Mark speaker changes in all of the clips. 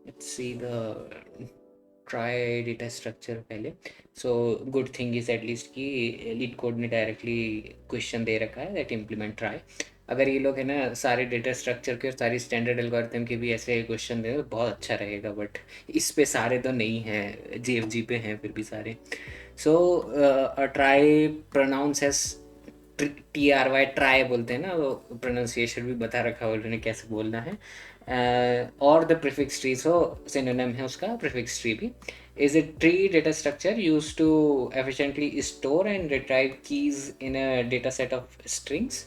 Speaker 1: Let's see the trie data structure पहले। So good thing is at least कि LeetCode ने directly question दे रखा है दैट इम्प्लीमेंट ट्राई। अगर ये लोग है ना सारे डेटा स्ट्रक्चर के और सारी स्टैंडर्ड एल्गोरिथम के भी ऐसे क्वेश्चन दे तो बहुत अच्छा रहेगा, बट इस पे सारे तो नहीं हैं, जीएफजी पे हैं फिर भी सारे। So try pronounce as TRY, try बोलते हैं ना, वो प्रोनाउंसिएशन भी बता रखा है उन्होंने कैसे बोलना है। और the prefix tree, so synonym है उसका प्रीफिक्स ट्री भी। Is a tree data structure used to efficiently store and retrieve keys in a data set of strings.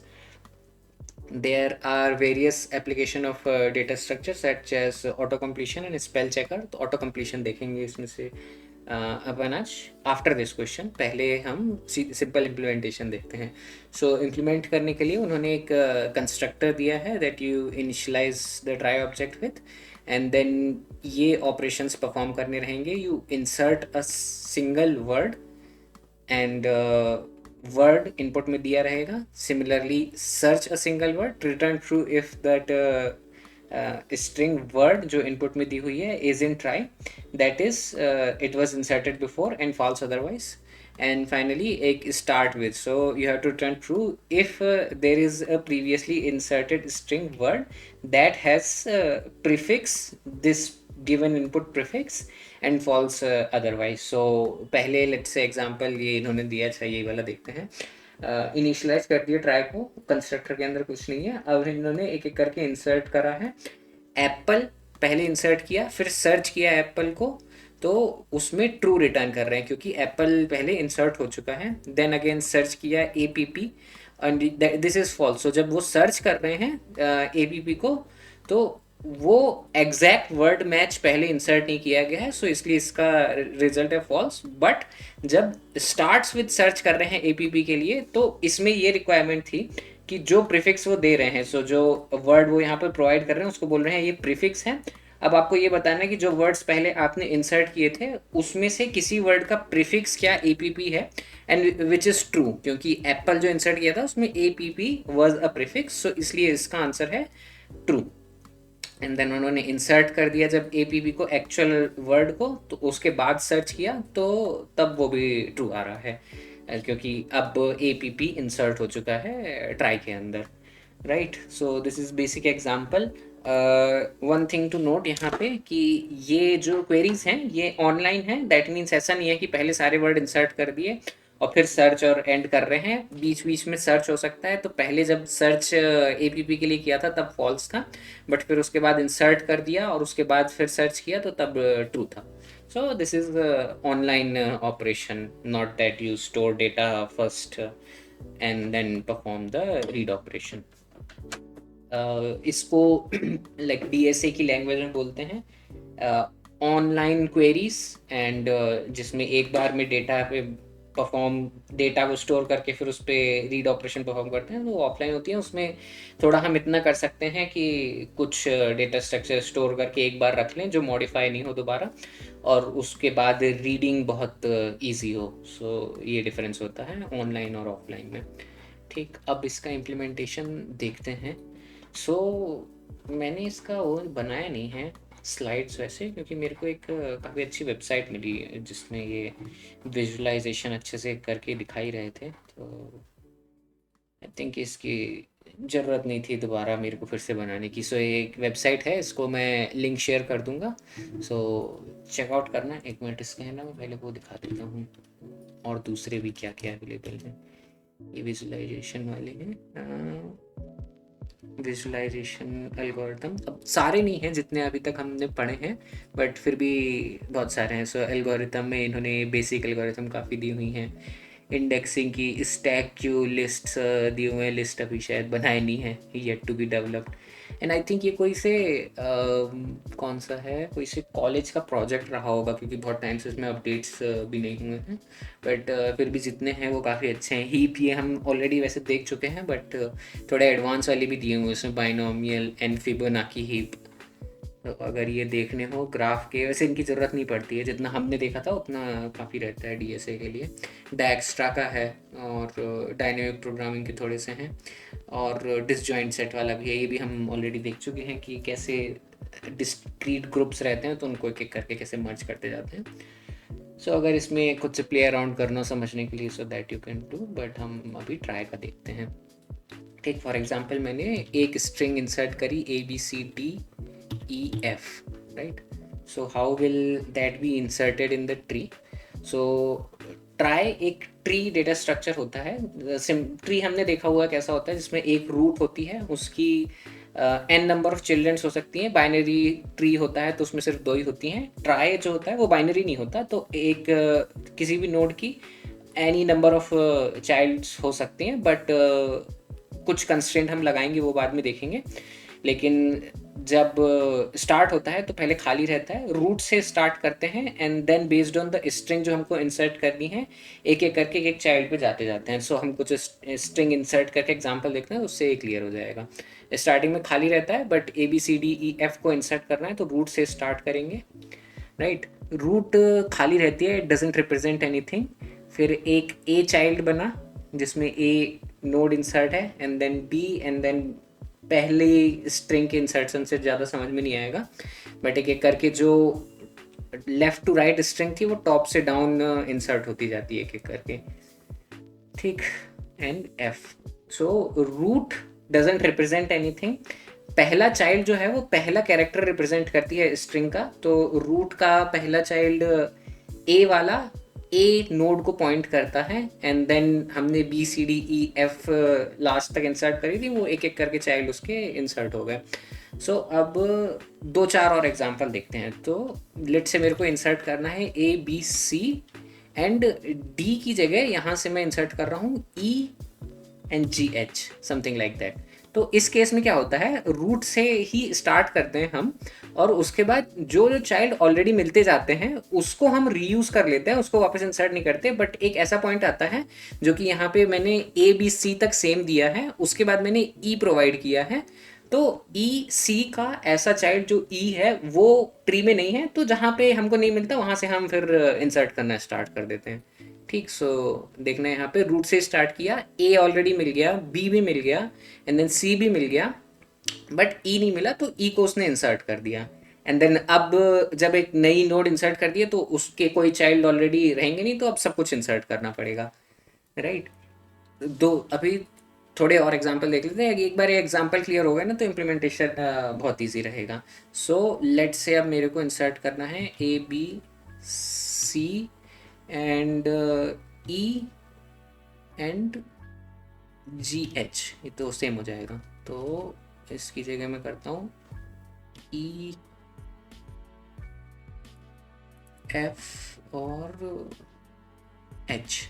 Speaker 1: There are various application of data structure such as auto completion and spell checker। तो auto completion देखेंगे इसमें से अपन आज after this question. पहले हम simple implementation देखते हैं। सो implement करने के लिए उन्होंने एक कंस्ट्रक्टर दिया है that you initialize the trie object with, and then ये ऑपरेशंस परफॉर्म करने रहेंगे। You insert a single word and word input में दिया रहेगा। Similarly search a single word, return true if that string word जो input में दी हुई है is in trie, that is it was inserted before and false otherwise. And finally एक start with, so you have to return true if there is a previously inserted string word that has prefix this given input prefix and false otherwise। so पहले let's say example ये इन्होंने दिया, अच्छा ये वाला देखते हैं। इनिशियलाइज कर दिया ट्राई को, कंस्ट्रक्टर के अंदर कुछ नहीं है। अब इन्होंने एक एक करके इंसर्ट करा है। एप्पल पहले इंसर्ट किया, फिर सर्च किया एप्पल को, तो उसमें ट्रू रिटर्न कर रहे हैं क्योंकि एप्पल पहले इंसर्ट हो चुका है। देन अगेन सर्च किया APP and this is false. So जब वो सर्च कर रहे हैं APP को, तो वो एग्जैक्ट वर्ड मैच पहले इंसर्ट नहीं किया गया है, सो इसलिए इसका रिजल्ट है फॉल्स। बट जब स्टार्ट्स विद सर्च कर रहे हैं APP के लिए, तो इसमें ये रिक्वायरमेंट थी कि जो प्रीफिक्स वो दे रहे हैं, सो जो वर्ड वो यहाँ पर प्रोवाइड कर रहे हैं उसको बोल रहे हैं ये प्रीफिक्स है। अब आपको ये बताना है कि जो वर्ड्स पहले आपने इंसर्ट किए थे उसमें से किसी वर्ड का प्रीफिक्स क्या APP है, एंड विच इज़ ट्रू, क्योंकि एप्पल जो इंसर्ट किया था उसमें APP वॉज अ प्रीफिक्स, सो इसलिए इसका आंसर है ट्रू। एंड देन उन्होंने इंसर्ट कर दिया जब APP को एक्चुअल वर्ड को, तो उसके बाद सर्च किया तो तब वो भी ट्रू आ रहा है क्योंकि अब APP इंसर्ट हो चुका है ट्राई के अंदर। Right, so this is basic example. One thing to note यहाँ पे कि ये जो क्वेरीज हैं ये ऑनलाइन है, दैट मीन्स ऐसा नहीं है कि पहले सारे वर्ड इंसर्ट कर दिए और फिर सर्च और एंड कर रहे हैं। बीच बीच में सर्च हो सकता है, तो पहले जब सर्च APP के लिए किया था तब फॉल्स था, बट फिर उसके बाद इंसर्ट कर दिया और उसके बाद फिर सर्च किया तो तब ट्रू था। So this is online operation, not that you store data first and then perform the read operation. इसको लाइक DSA की लैंग्वेज में बोलते हैं ऑनलाइन क्वेरीज, एंड जिसमें एक बार में डेटा पे परफॉर्म, डेटा को स्टोर करके फिर उस पर रीड ऑपरेशन परफॉर्म करते हैं, तो ऑफलाइन होती है। उसमें थोड़ा हम इतना कर सकते हैं कि कुछ डेटा स्ट्रक्चर स्टोर करके एक बार रख लें जो मॉडिफाई नहीं हो दोबारा, और उसके बाद रीडिंग बहुत ईजी हो। सो ये डिफरेंस होता है ऑनलाइन और ऑफलाइन में। ठीक, अब इसका इम्प्लीमेंटेशन देखते हैं। सो मैंने इसका वो बनाया नहीं है स्लाइड्स वैसे, क्योंकि मेरे को एक काफ़ी अच्छी वेबसाइट मिली जिसमें ये विजुअलाइजेशन अच्छे से करके दिखाई रहे थे, तो आई थिंक इसकी ज़रूरत नहीं थी दोबारा मेरे को फिर से बनाने की। सो ये एक वेबसाइट है, इसको मैं लिंक शेयर कर दूंगा, सो चेकआउट करना। एक मिनट, इसके है ना, मैं पहले वो दिखा देता हूँ और दूसरे भी क्या क्या अवेलेबल हैं। ये विजुअलाइजेशन वाले हैं, विजुअलाइजेशन एल्गोरिथम। अब सारे नहीं हैं जितने अभी तक हमने पढ़े हैं, बट फिर भी बहुत सारे हैं। सो एल्गोरिथम में इन्होंने बेसिक एल्गोरिथम काफ़ी दी हुई हैं। इंडेक्सिंग की स्टैक क्यू लिस्ट दिए हुए हैं, लिस्ट अभी शायद बनाए नहीं है, yet to be developed. And I think ये कोई से कौन सा है, कोई से कॉलेज का प्रोजेक्ट रहा होगा क्योंकि बहुत टाइम से इसमें अपडेट्स भी नहीं हुए हैं। बट फिर भी जितने हैं वो काफ़ी अच्छे हैं। हीप ये हम ऑलरेडी वैसे देख चुके हैं, बट थोड़े एडवांस वाले भी दिए हुए हैं इसमें, बाइनोमियल एंड फिबोनाची हीप। तो अगर ये देखने हो ग्राफ के, वैसे इनकी ज़रूरत नहीं पड़ती है, जितना हमने देखा था उतना काफ़ी रहता है DSA के लिए। डायक्स्ट्रा का है और डायनेमिक प्रोग्रामिंग के थोड़े से हैं, और डिसजॉइंट सेट वाला भी है, ये भी हम ऑलरेडी देख चुके हैं कि कैसे डिस्क्रीट ग्रुप्स रहते हैं तो उनको एक एक करके कैसे मर्ज करते जाते हैं. सो अगर इसमें खुद से प्ले अराउंड करना समझने के लिए, so that you can do, but हम अभी ट्राई का देखते हैं. ठीक, फॉर एग्जाम्पल मैंने एक स्ट्रिंग इंसर्ट करी ABCDEF, right. So how will that be inserted in the tree. So try एक ट्री डेटा स्ट्रक्चर होता है. ट्री हमने देखा हुआ कैसा होता है, जिसमें एक रूट होती है, उसकी एन नंबर ऑफ चिल्ड्रंस हो सकती हैं. बाइनरी ट्री होता है तो उसमें सिर्फ 2 ही होती हैं. ट्राई जो होता है वो बाइनरी नहीं होता, तो एक किसी भी नोड की एनी नंबर ऑफ चाइल्ड्स हो सकते हैं, बट कुछ कंस्ट्रेंट हम लगाएंगे वो बाद में देखेंगे. लेकिन जब स्टार्ट होता है तो पहले खाली रहता है, रूट से स्टार्ट करते हैं and then based on the string जो हमको इंसर्ट करनी है एक एक करके एक चाइल्ड पे जाते जाते हैं. सो हम कुछ स्ट्रिंग इंसर्ट करके एग्जांपल देखते हैं, उससे क्लियर हो जाएगा. स्टार्टिंग में खाली रहता है बट ABCDEF को इंसर्ट करना है तो रूट से स्टार्ट करेंगे, राइट. रूट खाली रहती है, इट डजेंट रिप्रेजेंट एनीथिंग. फिर एक ए चाइल्ड बना जिसमें ए नोड इंसर्ट है and then B and then पहले स्ट्रिंग के इंसर्शन से ज़्यादा समझ में नहीं आएगा, बट एक एक करके जो लेफ्ट टू राइट स्ट्रिंग थी वो टॉप से डाउन इंसर्ट होती जाती है एक एक करके. ठीक, and F. So root doesn't represent anything. पहला चाइल्ड जो है वो पहला कैरेक्टर रिप्रेजेंट करती है स्ट्रिंग का, तो रूट का पहला चाइल्ड ए वाला ए नोड को पॉइंट करता है एंड देन हमने BCDEF लास्ट तक इंसर्ट करी थी, वो एक एक करके चाइल्ड उसके इंसर्ट हो गए. सो अब 2-4 और एग्जांपल देखते हैं. तो लेट से मेरे को इंसर्ट करना है ABC एंड D की जगह यहाँ से मैं इंसर्ट कर रहा हूँ ENGH, समथिंग लाइक दैट. तो इस केस में क्या होता है, रूट से ही स्टार्ट करते हैं हम और उसके बाद जो जो चाइल्ड ऑलरेडी मिलते जाते हैं उसको हम रीयूज कर लेते हैं, उसको वापस इंसर्ट नहीं करते. बट एक ऐसा पॉइंट आता है जो कि यहाँ पे मैंने ABC तक सेम दिया है, उसके बाद मैंने E प्रोवाइड किया है. तो EC का ऐसा चाइल्ड जो E है वो ट्री में नहीं है, तो जहाँ पे हमको नहीं मिलता वहाँ से हम फिर इंसर्ट करना स्टार्ट कर देते हैं. ठीक, सो देखना है यहाँ पे रूट से स्टार्ट किया, A ऑलरेडी मिल गया, B भी मिल गया एंड देन C भी मिल गया, बट E नहीं मिला तो E को उसने इंसर्ट कर दिया. एंड देन अब जब एक नई नोड इंसर्ट कर दिया तो उसके कोई चाइल्ड ऑलरेडी रहेंगे नहीं, तो अब सब कुछ इंसर्ट करना पड़ेगा, राइट. दो अभी थोड़े और एग्जांपल देख लेते हैं. एक बार ये एग्जांपल क्लियर हो गया ना तो इम्प्लीमेंटेशन बहुत इजी रहेगा. सो लेट्स से अब मेरे को इंसर्ट करना है ABC and E and GH, ये तो सेम हो जाएगा. तो इसकी जगह मैं करता हूँ EF और H.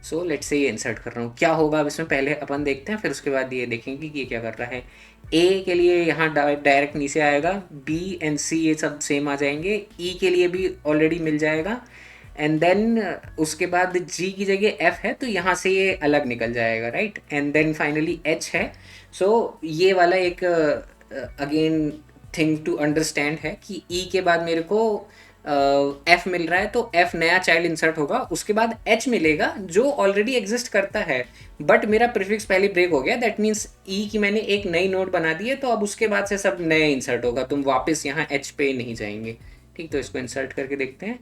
Speaker 1: सो लेट्स से ये इंसर्ट कर रहा हूँ, क्या होगा अब इसमें पहले अपन देखते हैं, फिर उसके बाद ये देखेंगे कि ये क्या कर रहा है. A के लिए यहाँ डायरेक्ट नीचे आएगा, B एंड C ये सब सेम आ जाएंगे, E के लिए भी ऑलरेडी मिल जाएगा एंड देन उसके बाद G की जगह F है तो यहाँ से ये अलग निकल जाएगा, right. And then finally H है. सो ये वाला एक अगेन थिंग टू अंडरस्टैंड है कि E के बाद मेरे को F मिल रहा है तो F नया चाइल्ड इंसर्ट होगा, उसके बाद H मिलेगा जो ऑलरेडी एग्जिस्ट करता है, बट मेरा प्रीफिक्स पहले ब्रेक हो गया. दैट मीन्स E की मैंने एक नई नोड बना दी है, तो अब उसके बाद से सब नए इंसर्ट होगा, तुम वापस यहाँ H पे नहीं जाएंगे. ठीक, तो इसको इंसर्ट करके देखते हैं.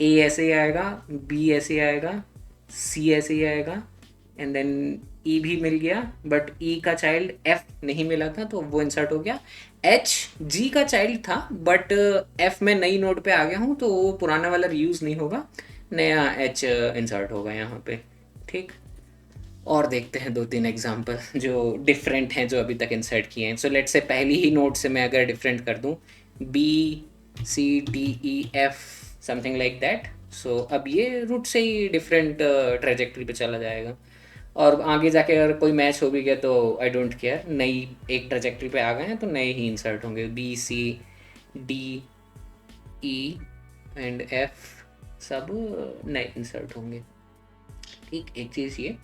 Speaker 1: A ऐसे ही आएगा, B ऐसे ही आएगा, C ऐसे ही आएगा एंड देन E भी मिल गया, बट E का चाइल्ड F नहीं मिला था तो वो इंसर्ट हो गया. H G का चाइल्ड था बट F में नई नोड पे आ गया हूँ तो वो पुराना वाला रीयूज़ नहीं होगा, नया H इंसर्ट होगा यहाँ पे. ठीक, और देखते हैं 2-3 एग्जांपल जो डिफरेंट हैं जो अभी तक इंसर्ट किए हैं. सो लेट्स से पहली ही नोड से मैं अगर डिफरेंट कर दूँ BCDEF समथिंग लाइक दैट. सो अब ये रूट से ही डिफरेंट ट्रेजेक्ट्री पे चला जाएगा और आगे जाके अगर कोई मैच हो भी गया तो आई डोंट केयर, नई एक ट्रेजेक्ट्री पे आ गए हैं तो नए ही इंसर्ट होंगे. BCDE एंड F सब नए इंसर्ट होंगे. ठीक, एक चीज़ ये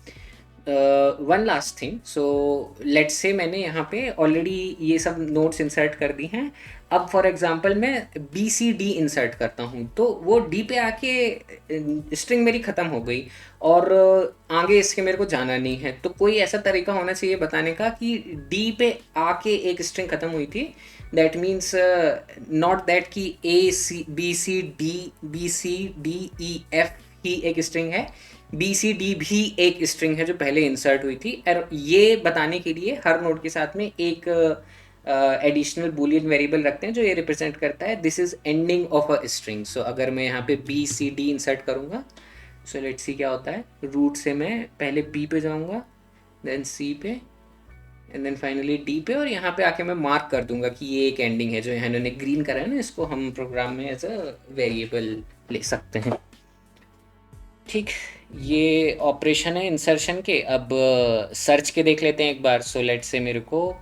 Speaker 1: one last thing, so let's say मैंने यहाँ पे ऑलरेडी ये सब नोट्स इंसर्ट कर दी हैं। अब फॉर एग्जांपल मैं बी सी डी इंसर्ट करता हूँ, तो वो डी पे आके स्ट्रिंग मेरी ख़त्म हो गई और आगे इसके मेरे को जाना नहीं है। तो कोई ऐसा तरीका होना चाहिए बताने का कि डी पे आके एक स्ट्रिंग ख़त्म हुई थी, दैट मीन्स नॉट दैट कि B C D E F ही एक स्ट्रिंग है, बी सी डी भी एक स्ट्रिंग है जो पहले इंसर्ट हुई थी। और ये बताने के लिए हर नोड के साथ में एक एडिशनल बूलियन वेरिएबल रखते हैं जो ये रिप्रेजेंट करता है this is ending of a string. So अगर मैं यहाँ पे बी सी डी इंसर्ट करूँगा, सो लेट्स सी क्या होता है। रूट से मैं पहले बी पे जाऊँगा, देन सी पे, एंड देन फाइनली डी पे, और यहाँ पे आके मैं मार्क कर दूंगा कि ये एक एंडिंग है। जो यहाँ इन्होंने ग्रीन करा है ना, इसको हम प्रोग्राम में एज अ वेरिएबल ले सकते हैं। ठीक, ये ऑपरेशन है इंसर्शन के। अब सर्च के देख लेते हैं एक बार। सो लेट से मेरे को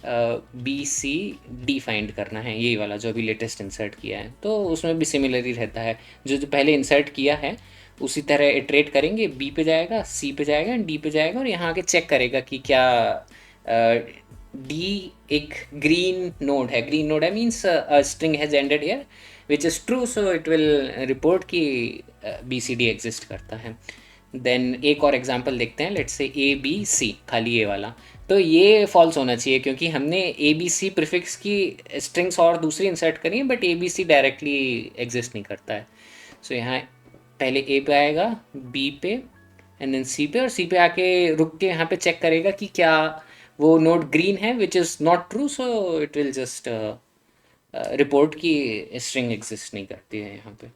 Speaker 1: बी सी डी फाइंड करना है, यही वाला जो अभी लेटेस्ट इंसर्ट किया है। तो उसमें भी सिमिलर ही रहता है, जो जो पहले इंसर्ट किया है उसी तरह इटरेट करेंगे। बी पे जाएगा, सी पे जाएगा, डी पे जाएगा, और यहाँ आके चेक करेगा कि क्या डी एक ग्रीन नोड है। ग्रीन नोड है means string has ended here which is true, so it will report कि बी सी डी एग्जिस्ट करता है। देन एक और एग्जांपल देखते हैं, लेट्स से ए बी सी, खाली ये वाला। तो ये फॉल्स होना चाहिए क्योंकि हमने ए बी सी प्रीफिक्स की स्ट्रिंग्स और दूसरी इंसर्ट करी है, but A B C directly exist नहीं करता है। सो यहाँ पहले ए पे आएगा, बी पे, एंड देन सी पे, और सी पे आके रुक के यहाँ पे चेक करेगा कि क्या वो नोड ग्रीन है, which is not true, so it will just report की स्ट्रिंग एग्जिस्ट नहीं करती है यहाँ पे।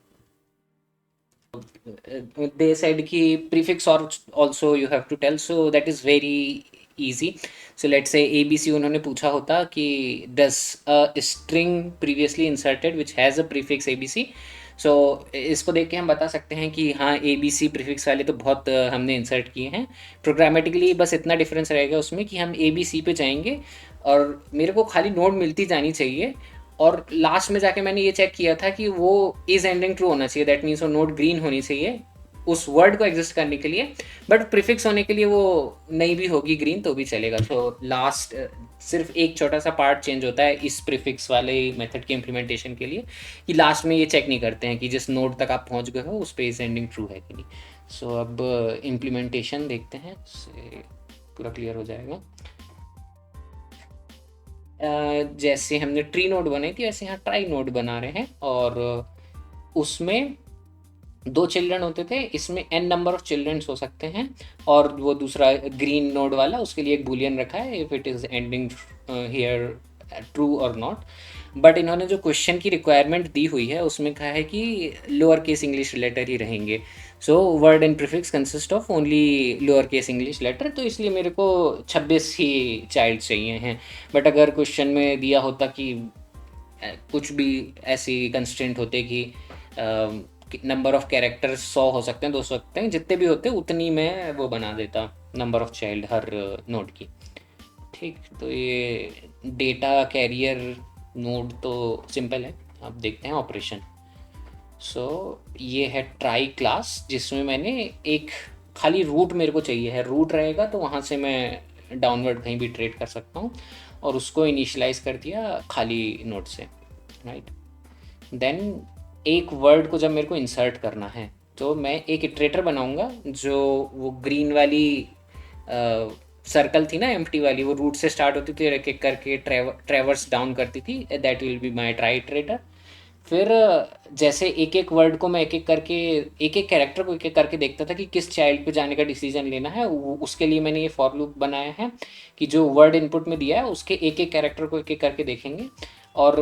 Speaker 1: they said कि prefix or also you have to tell, so that is very easy. So let's say ABC उन्होंने पूछा होता कि does a string previously inserted which has a prefix ABC, सो इसको देख के हम बता सकते हैं कि हाँ ए बी सी प्रीफिक्स वाले तो बहुत हमने इंसर्ट किए हैं। प्रोग्रामेटिकली बस इतना डिफरेंस रहेगा उसमें कि हम ए बी सी पे जाएंगे और मेरे को खाली नोड मिलती जानी चाहिए, और लास्ट में जाके मैंने ये चेक किया था कि वो इज एंडिंग ट्रू होना चाहिए, दैट मीन्स वो नोड ग्रीन होनी चाहिए उस वर्ड को एग्जिस्ट करने के लिए, बट प्रीफिक्स होने के लिए वो नहीं भी होगी ग्रीन तो भी चलेगा। तो लास्ट सिर्फ एक छोटा सा पार्ट चेंज होता है इस प्रीफिक्स वाले मेथड के इम्प्लीमेंटेशन के लिए, कि लास्ट में ये चेक नहीं करते हैं कि जिस नोड तक आप पहुंच गए हो उस पर इज एंडिंग ट्रू है कि नहीं। सो अब इम्प्लीमेंटेशन देखते हैं, उससे पूरा क्लियर हो जाएगा। जैसे हमने ट्री नोड बनाई थी वैसे यहाँ ट्राई नोड बना रहे हैं, और उसमें 2 चिल्ड्रन होते थे, इसमें n नंबर ऑफ चिल्ड्रंस हो सकते हैं, और वो दूसरा ग्रीन नोड वाला उसके लिए एक बूलियन रखा है if it is ending here true और नॉट। बट इन्होंने जो क्वेश्चन की रिक्वायरमेंट दी हुई है उसमें कहा है कि लोअर केस इंग्लिश लेटर ही रहेंगे। So word and prefix consist of only lower case English letter, तो इसलिए मेरे को 26 ही चाइल्ड चाहिए हैं। बट अगर क्वेश्चन में दिया होता कि कुछ भी ऐसी कंस्ट्रेंट होते कि नंबर ऑफ कैरेक्टर्स 100 हो सकते हैं, 200 सकते हैं, जितने भी होते उतनी मैं वो बना देता number of child her node की। ठीक, तो ये डेटा कैरियर नोड तो सिंपल है। अब देखते हैं ऑपरेशन। सो ये है ट्राई क्लास, जिसमें मैंने एक खाली रूट मेरे को चाहिए है। रूट रहेगा तो वहाँ से मैं डाउनवर्ड कहीं भी ट्रेड कर सकता हूँ, और उसको इनिशियलाइज कर दिया खाली नोड से, राइट। देन एक वर्ड को जब मेरे को इंसर्ट करना है तो मैं एक इटरेटर बनाऊंगा, जो वो ग्रीन वाली सर्कल थी ना एम्प्टी वाली, वो रूट से स्टार्ट होती थी एक एक करके ट्रेवर्स डाउन करती थी, that will be my try iterator. फिर जैसे एक एक वर्ड को मैं एक एक करके, एक एक कैरेक्टर को एक एक करके देखता था कि किस चाइल्ड पे जाने का डिसीजन लेना है, उसके लिए मैंने ये फॉर लूप बनाया है कि जो वर्ड इनपुट में दिया है उसके एक एक कैरेक्टर को एक एक करके देखेंगे। और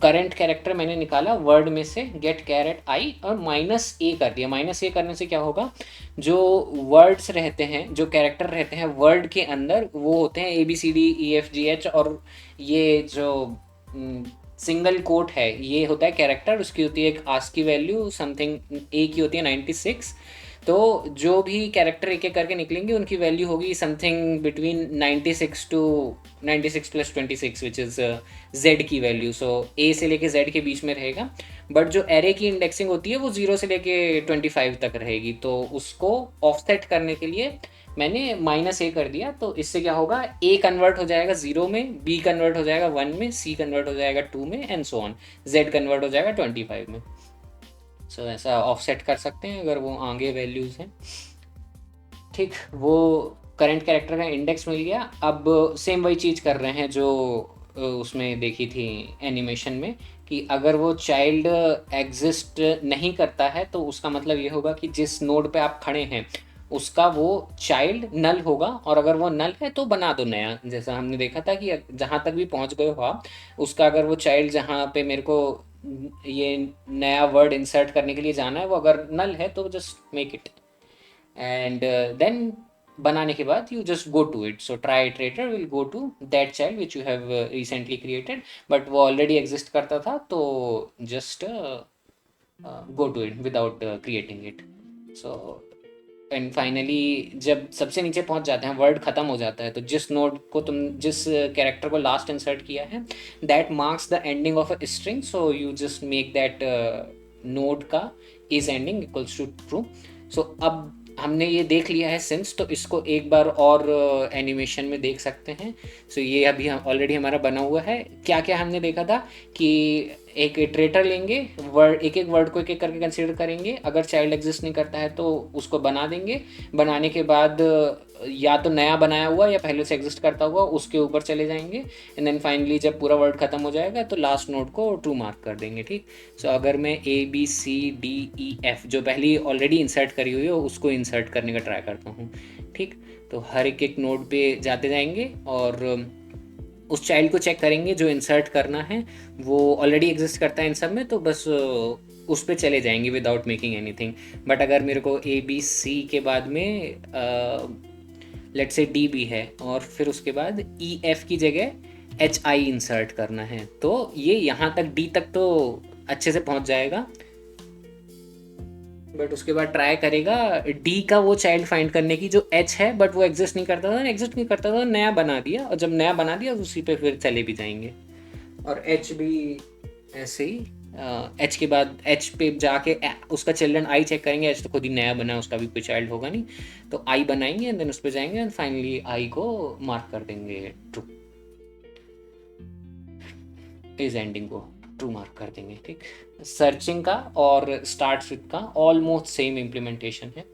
Speaker 1: करंट कैरेक्टर मैंने निकाला वर्ड में से गेट कैरेट आई, और माइनस ए कर दिया। माइनस ए करने से क्या होगा, जो वर्ड्स रहते हैं, जो कैरेक्टर रहते हैं वर्ड के अंदर, वो होते हैं A B C D E F G H, और ये जो सिंगल कोट है ये होता है कैरेक्टर, उसकी होती है एक आस्की वैल्यू समथिंग, ए की होती है 96। तो जो भी कैरेक्टर एक एक करके निकलेंगे उनकी वैल्यू होगी something between 96 to 96 plus 26 which is Z की वैल्यू। सो ए से लेके जेड के बीच में रहेगा, बट जो एरे की इंडेक्सिंग होती है वो 0 से लेके 25 तक रहेगी। तो उसको ऑफसेट करने के लिए मैंने माइनस ए कर दिया, तो इससे क्या होगा, ए कन्वर्ट हो जाएगा 0 में, बी कन्वर्ट हो जाएगा 1 में, सी कन्वर्ट हो जाएगा 2 में, and so on, Z convert हो जाएगा 25 में। सो ऐसा ऑफसेट कर सकते हैं अगर वो आगे वैल्यूज़ हैं। ठीक, वो करंट कैरेक्टर का इंडेक्स मिल गया। अब सेम वही चीज़ कर रहे हैं जो उसमें देखी थी एनिमेशन में, कि अगर वो चाइल्ड एग्जिस्ट नहीं करता है तो उसका मतलब ये होगा कि जिस नोड पे आप खड़े हैं उसका वो चाइल्ड नल होगा, और अगर वो नल है तो बना दो नया। जैसा हमने देखा था कि जहाँ तक भी पहुँच गए हो आप, उसका अगर वो चाइल्ड जहाँ पे मेरे को ये नया वर्ड इंसर्ट करने के लिए जाना है वो अगर नल है तो just make it, and then बनाने के बाद you just go to it. So try iterator will go to that child which you have recently created, but वो ऑलरेडी एग्जिस्ट करता था तो just go to it without creating it. So and finally जब सबसे नीचे पहुंच जाते हैं, वर्ड खत्म हो जाता है, तो जिस नोड को तुम जिस कैरेक्टर को लास्ट इंसर्ट किया है that marks the ending of a string, so you just make that node का is ending equals to true. So अब हमने ये देख लिया है सिंस, तो इसको एक बार और एनिमेशन में देख सकते हैं। सो ये अभी हम ऑलरेडी हमारा बना हुआ है। क्या क्या हमने देखा था कि एक इटरेटर लेंगे, वर्ड एक एक वर्ड को एक एक करके कंसीडर करेंगे, अगर चाइल्ड एग्जिस्ट नहीं करता है तो उसको बना देंगे, बनाने के बाद या तो नया बनाया हुआ या पहले से एग्जिस्ट करता हुआ उसके ऊपर चले जाएंगे, एंड देन फाइनली जब पूरा वर्ड खत्म हो जाएगा तो लास्ट नोड को ट्रू मार्क कर देंगे। ठीक, सो अगर मैं A B C D E F जो पहले ऑलरेडी इंसर्ट करी हुई हो उसको इंसर्ट करने का ट्राई करता हूँ। ठीक, तो हर एक एक नोड पे जाते जाएंगे और उस चाइल्ड को चेक करेंगे जो इंसर्ट करना है, वो ऑलरेडी एग्जिस्ट करता है इन सब में, तो बस उस पर चले जाएंगे विदाउट मेकिंग एनीथिंग। बट अगर मेरे को ए बी सी के बाद में लेट से डी भी है और फिर उसके बाद ई एफ की जगह एच आई इंसर्ट करना है, तो ये यहाँ तक डी तक तो अच्छे से पहुँच जाएगा, बट उसके बाद ट्राई करेगा डी का वो चाइल्ड फाइंड करने की जो एच है, बट वो एग्जिस्ट नहीं करता था, नया बना दिया, और जब नया बना दिया उसी पे फिर चले भी जाएंगे। और एच भी ऐसे ही, एच के बाद एच पे जाके उसका चिल्ड्रन आई चेक करेंगे, एच तो खुद ही नया बना है, उसका भी कोई चाइल्ड होगा नहीं, तो आई बनाएंगे एंड देन उस पर जाएंगे एंड फाइनली आई को मार्क कर देंगे ट्रू, इस एंडिंग को ट्रू मार्क कर देंगे। ठीक, सर्चिंग का और स्टार्ट विद का ऑलमोस्ट सेम इम्प्लीमेंटेशन है,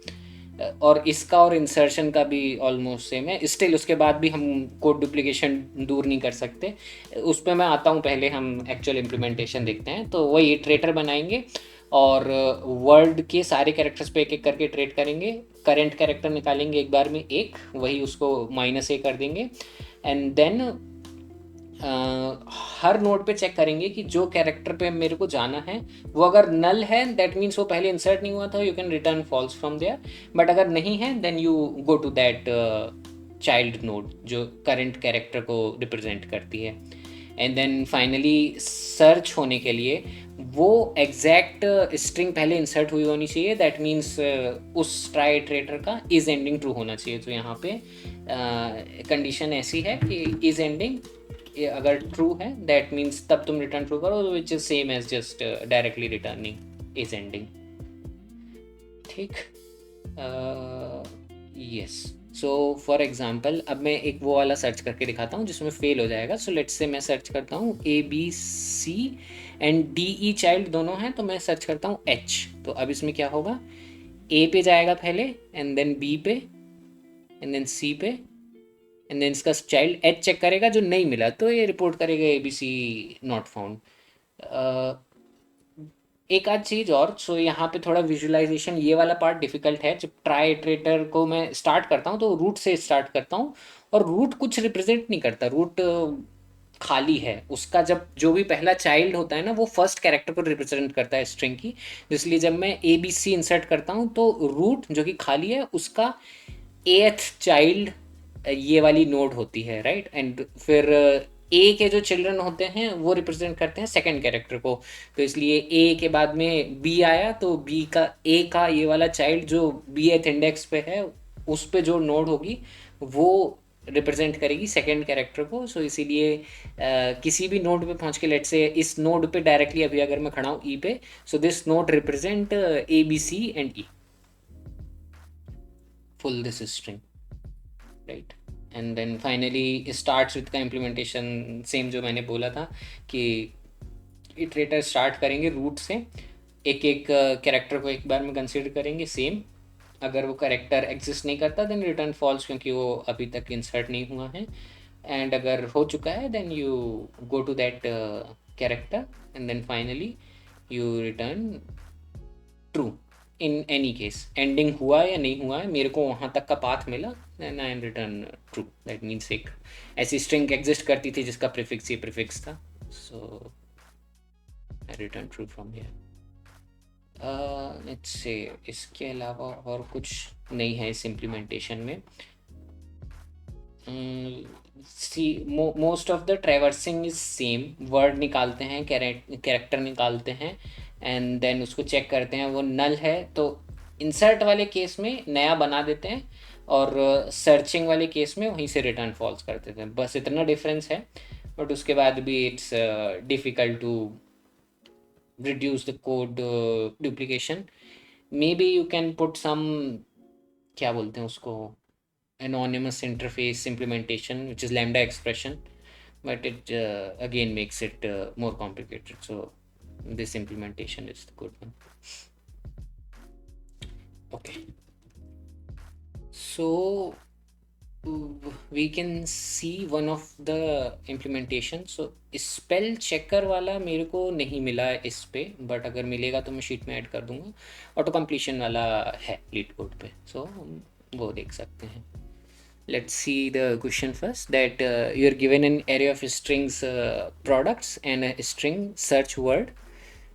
Speaker 1: और इसका और इंसर्शन का भी ऑलमोस्ट सेम है। स्टिल उसके बाद भी हम कोड डुप्लीकेशन दूर नहीं कर सकते, उस पर मैं आता हूँ, पहले हम एक्चुअल इम्प्लीमेंटेशन देखते हैं। तो वही इटरेटर बनाएंगे और वर्ड के सारे कैरेक्टर्स पे एक एक करके इटरेट करेंगे, करेंट कैरेक्टर निकालेंगे एक बार में एक, वही उसको -a कर देंगे, एंड देन हर नोड पे चेक करेंगे कि जो कैरेक्टर पे मेरे को जाना है वो अगर नल है दैट मीन्स वो पहले इंसर्ट नहीं हुआ था, you can return false from there, but अगर नहीं है then you go to that child node जो करंट कैरेक्टर को रिप्रेजेंट करती है, एंड देन फाइनली सर्च होने के लिए वो एग्जैक्ट स्ट्रिंग पहले इंसर्ट हुई होनी चाहिए, दैट मीन्स उस ट्राई इटरेटर का इज एंडिंग ट्रू होना चाहिए। तो यहाँ पे कंडीशन ऐसी है कि इज एंडिंग अगर ट्रू है दैट मीन्स तब तुम रिटर्न ट्रू करो, which is same as just directly returning is ending. ठीक, यस। सो फॉर एग्जाम्पल अब मैं एक वो वाला सर्च करके दिखाता हूँ जिसमें फेल हो जाएगा। सो लेट्स से मैं सर्च करता हूँ A B C and D E child दोनों हैं, तो मैं सर्च करता हूँ एच। तो अब इसमें क्या होगा, ए पे जाएगा पहले एंड देन बी पे एंड देन सी पे एंड देन इसका चाइल्ड एच चेक करेगा, जो नहीं मिला तो ये रिपोर्ट करेगा A B C not found. एक आध चीज़ और, सो यहाँ पे थोड़ा विजुअलाइजेशन ये वाला पार्ट डिफिकल्ट है। जब ट्राई इटरेटर को मैं स्टार्ट करता हूँ तो रूट से स्टार्ट करता हूँ, और रूट कुछ रिप्रेजेंट नहीं करता, रूट खाली है। उसका जब जो भी पहला चाइल्ड होता है ना वो फर्स्ट कैरेक्टर को रिप्रेजेंट करता है स्ट्रिंग की, इसलिए जब मैं ए बी सी इंसर्ट करता हूँ तो रूट जो कि खाली है उसका एथ चाइल्ड ये वाली नोड होती है, राइट। एंड फिर ए के जो चिल्ड्रन होते हैं वो रिप्रेजेंट करते हैं सेकंड कैरेक्टर को, तो इसलिए ए के बाद में बी आया तो बी का ए का ये वाला चाइल्ड जो बी एथ इंडेक्स पे है उस पे जो नोड होगी वो रिप्रेजेंट करेगी सेकंड कैरेक्टर को। सो इसीलिए किसी भी नोड पे पहुंच के, लेट से इस नोड पे डायरेक्टली अभी अगर मैं खड़ा हूँ ई पे, so this node represent A B C and E, full this string. Right. And then finally starts with का इम्प्लीमेंटेशन सेम जो मैंने बोला था कि इटरेटर स्टार्ट करेंगे रूट से, एक एक कैरेक्टर को एक बार में कंसिडर करेंगे सेम। अगर वो कैरेक्टर एग्जिस्ट नहीं करता देन रिटर्न फॉल्स, क्योंकि वो अभी तक इंसर्ट नहीं हुआ है। एंड अगर हो चुका है then you go to that character and then finally you return true. In any case ending हुआ या नहीं हुआ है, मेरे को वहाँ तक का पाथ मिला, then I return true. That means एक ऐसी स्ट्रिंग एग्जिस्ट करती थी जिसका प्रीफिक्स ये प्रीफिक्स था, so I return true from here. Let's say इसके अलावा और कुछ नहीं है इस इम्प्लीमेंटेशन में। See most of the traversing is same, word निकालते हैं, कैरेक्टर निकालते हैं एंड देन उसको चेक करते हैं, वो नल है तो इंसर्ट वाले केस में नया बना देते हैं और सर्चिंग वाले केस में वहीं से रिटर्न फॉल्स कर देते हैं, बस इतना डिफरेंस है। बट उसके बाद भी it's difficult to reduce the code duplication. Maybe you can put some, क्या बोलते हैं उसको, anonymous interface implementation which is lambda expression, but it again makes it more complicated. So this implementation is the good one. Okay, so we can see one of the implementation. So spell checker वाला मेरे को नहीं मिला इस पे, but अगर मिलेगा तो मैं शीट में ऐड कर दूंगा। ऑटो कंप्लीशन वाला है लीड कोड पे, सो वो देख सकते हैं। Let's see the question first, that you are given an array of strings products and a string search word.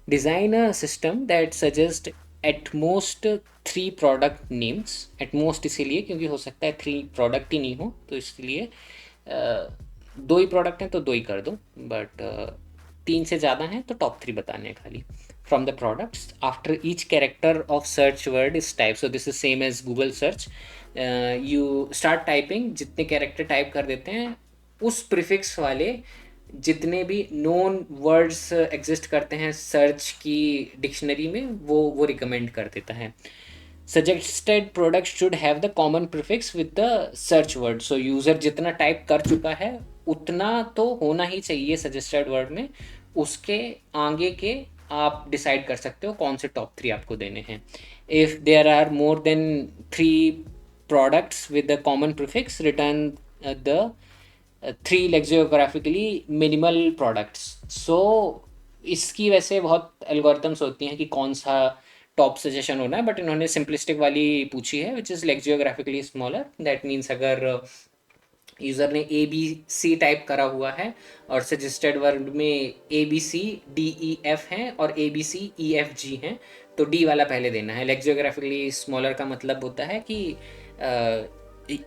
Speaker 1: Design a system that suggests at most 3 product names. At most इसीलिए क्योंकि हो सकता है 3 प्रोडक्ट ही नहीं हो, तो इसलिए 2 ही product हैं तो 2 ही कर दो, बट 3 से ज़्यादा हैं तो टॉप 3 बताने हैं खाली। From the products after each character of search word is type, so this is same as Google search. You start typing, जितने कैरेक्टर टाइप कर देते हैं उस प्रीफिक्स वाले जितने भी नोन वर्ड्स एग्जिस्ट करते हैं सर्च की डिक्शनरी में वो रिकमेंड कर देता है। Suggested product should have the common prefix with the search word, so user जितना टाइप कर चुका है उतना तो होना ही चाहिए सजेस्टेड वर्ड में, उसके आगे के आप डिसाइड कर सकते हो कौन से टॉप 3 आपको देने हैं। If there are more than 3 products with the common prefix return the 3 lexicographically minimal products. So इसकी वैसे बहुत एल्गोरिथम्स होती हैं कि कौन सा टॉप सजेशन होना है, बट इन्होंने सिंपलिस्टिक वाली पूछी है which is lexicographically smaller. That means अगर यूज़र ने ABC टाइप करा हुआ है और सजेस्टेड वर्ड में ABCDEF हैं और ABCEFG हैं, तो D वाला पहले देना है। लेक्सियोग्राफिकली स्मॉलर का मतलब होता है कि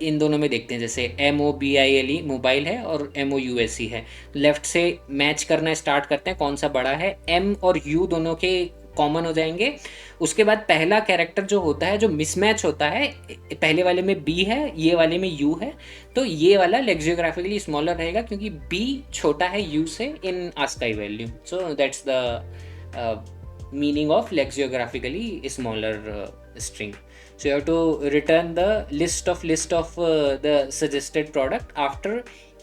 Speaker 1: इन दोनों में देखते हैं, जैसे MOBILE मोबाइल है और MOUSE है, लेफ्ट से मैच करना स्टार्ट करते हैं कौन सा बड़ा है, M और U दोनों के कॉमन हो जाएंगे। उसके बाद पहला कैरेक्टर जो होता है जो मिसमैच होता है, पहले वाले में B है ये वाले में U है, तो ये वाला लेक्सियोग्राफिकली स्मॉलर रहेगा क्योंकि B छोटा है U से in ASCII value. So that's the meaning of lexicographically smaller string. So you have to return the list of the suggested product after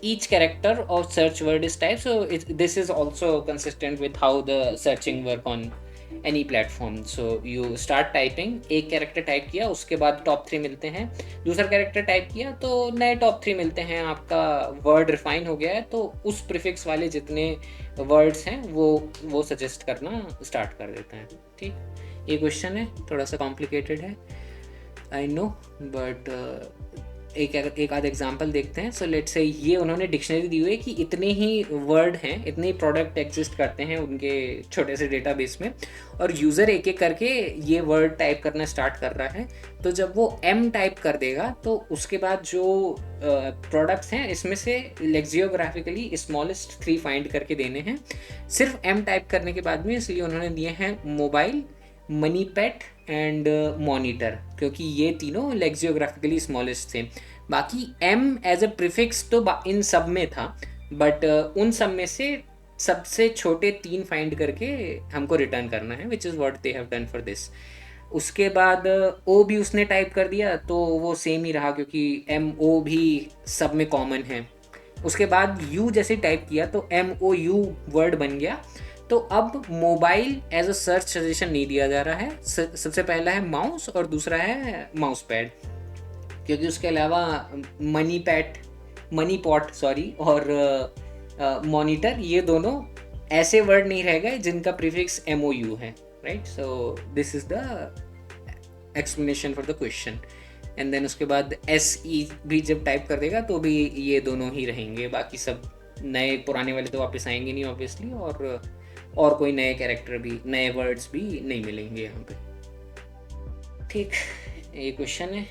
Speaker 1: each character of search word is typed. So this is also consistent with how the searching work on any platform. So you start typing, एक character type किया उसके बाद top 3 मिलते हैं, दूसरा character type किया तो नए टॉप 3 मिलते हैं, आपका वर्ड रिफाइन हो गया है, तो उस प्रीफिक्स वाले जितने वर्ड्स हैं वो सजेस्ट करना स्टार्ट कर देते हैं। ठीक, ये क्वेश्चन है, थोड़ा सा कॉम्प्लिकेटेड है आई नो, बट एक आध एग्जांपल देखते हैं। सो लेट्स से ये उन्होंने डिक्शनरी दी हुई है कि इतने ही वर्ड हैं, इतने ही प्रोडक्ट एग्जिस्ट करते हैं उनके छोटे से डेटाबेस में, और यूज़र एक एक करके ये वर्ड टाइप करना स्टार्ट कर रहा है। तो जब वो M टाइप कर देगा तो उसके बाद जो प्रोडक्ट्स हैं इसमें से लेक्सियोग्राफिकली स्मॉलेस्ट 3 फाइंड करके देने हैं सिर्फ M टाइप करने के बाद में। इसलिए उन्होंने दिए हैं mobile, money pet and monitor, क्योंकि ये तीनों लेक्सियोग्राफिकली स्मॉलेस्ट थे। बाकी M एज अ प्रीफिक्स तो इन सब में था, बट उन सब में से सबसे छोटे 3 फाइंड करके हमको रिटर्न करना है, which is what they have done for this. उसके बाद ओ भी उसने टाइप कर दिया तो वो सेम ही रहा क्योंकि एम ओ भी सब में कॉमन है। उसके बाद यू जैसे टाइप किया तो एम ओ यू वर्ड बन गया। तो अब mobile as a search suggestion नहीं दिया जा रहा है। सबसे पहला है माउस और दूसरा है माउस पैड, क्योंकि उसके अलावा मनी पॉट सॉरी और मॉनिटर ये दोनों ऐसे वर्ड नहीं रह गए जिनका प्रीफिक्स एम ओ यू है, right. So this is the explanation for the question. And then उसके बाद एस ई भी जब टाइप कर देगा तो भी ये दोनों ही रहेंगे, बाकी सब नए पुराने वाले तो वापस आएंगे नहीं ऑब्वियसली, और कोई नए कैरेक्टर भी नए वर्ड्स भी नहीं मिलेंगे यहाँ पे। ठीक, ये क्वेश्चन है।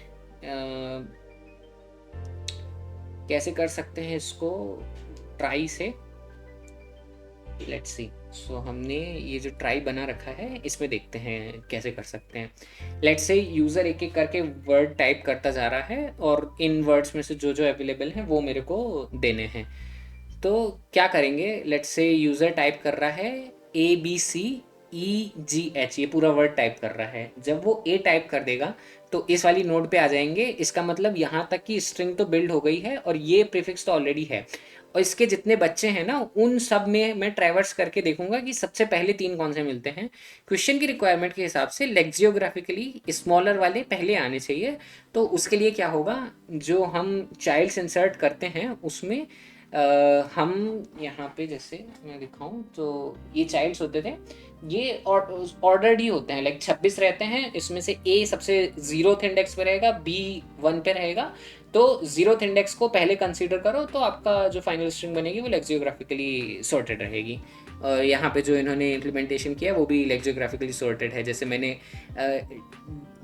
Speaker 1: कैसे कर सकते हैं इसको ट्राई से, लेट्स सी। सो हमने ये जो ट्राई बना रखा है इसमें देखते हैं कैसे कर सकते हैं। लेट्स से यूज़र एक एक करके वर्ड टाइप करता जा रहा है और इन वर्ड्स में से जो जो अवेलेबल हैं वो मेरे को देने हैं। तो क्या करेंगे, लेट्स से यूज़र टाइप कर रहा है ABCEGH, ये पूरा वर्ड टाइप कर रहा है। जब वो ए टाइप कर देगा तो इस वाली नोड पे आ जाएंगे। इसका मतलब यहाँ तक की स्ट्रिंग तो बिल्ड हो गई है और ये प्रीफिक्स तो ऑलरेडी है, और इसके जितने बच्चे हैं ना उन सब में मैं ट्रैवर्स करके देखूंगा कि सबसे पहले 3 कौन से मिलते हैं। क्वेश्चन की रिक्वायरमेंट के हिसाब से लेक्सियोग्राफिकली स्मॉलर वाले पहले आने चाहिए। तो उसके लिए क्या होगा, जो हम चाइल्ड्स इंसर्ट करते हैं उसमें हम यहाँ पे जैसे मैं दिखाऊं तो ये चाइल्ड्स होते थे, ये ऑर्डर्ड ही होते हैं, लाइक 26 रहते हैं। इसमें से ए सबसे 0th इंडेक्स पे रहेगा, बी 1 पे रहेगा। तो 0th इंडेक्स को पहले कंसीडर करो तो आपका जो फाइनल स्ट्रिंग बनेगी वो लेक्सियोग्राफिकली सॉर्टेड रहेगी। यहाँ पे जो इन्होंने इम्प्लीमेंटेशन किया वो भी लेक्सियोग्राफिकली सॉर्टेड है। जैसे मैंने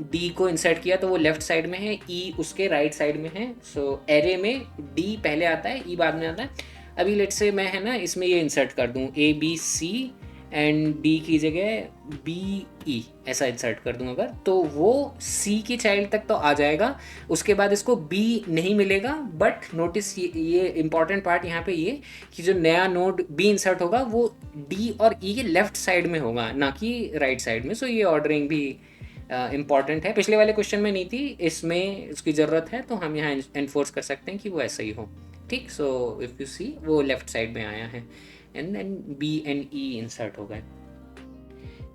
Speaker 1: डी को इंसर्ट किया तो वो लेफ्ट साइड में है, ई उसके राइट साइड में है। सो एरे में डी पहले आता है, ई बाद में आता है। अभी लेट से मैं है ना इसमें ये इंसर्ट कर दूँ ABC एंड डी की जगह BE ऐसा इंसर्ट कर दूँ अगर, तो वो C की चाइल्ड तक तो आ जाएगा। उसके बाद इसको B नहीं मिलेगा, बट नोटिस ये इंपॉर्टेंट पार्ट यहाँ पे ये कि जो नया नोड B इंसर्ट होगा वो D और E के लेफ्ट साइड में होगा, ना कि राइट साइड में। सो ये ऑर्डरिंग भी इम्पॉर्टेंट है, पिछले वाले क्वेश्चन में नहीं थी, इसमें उसकी ज़रूरत है तो हम यहाँ एनफोर्स कर सकते हैं कि वो ऐसा ही हो। ठीक, सो इफ़ यू सी वो लेफ्ट साइड में आया है and then B and E insert हो गए।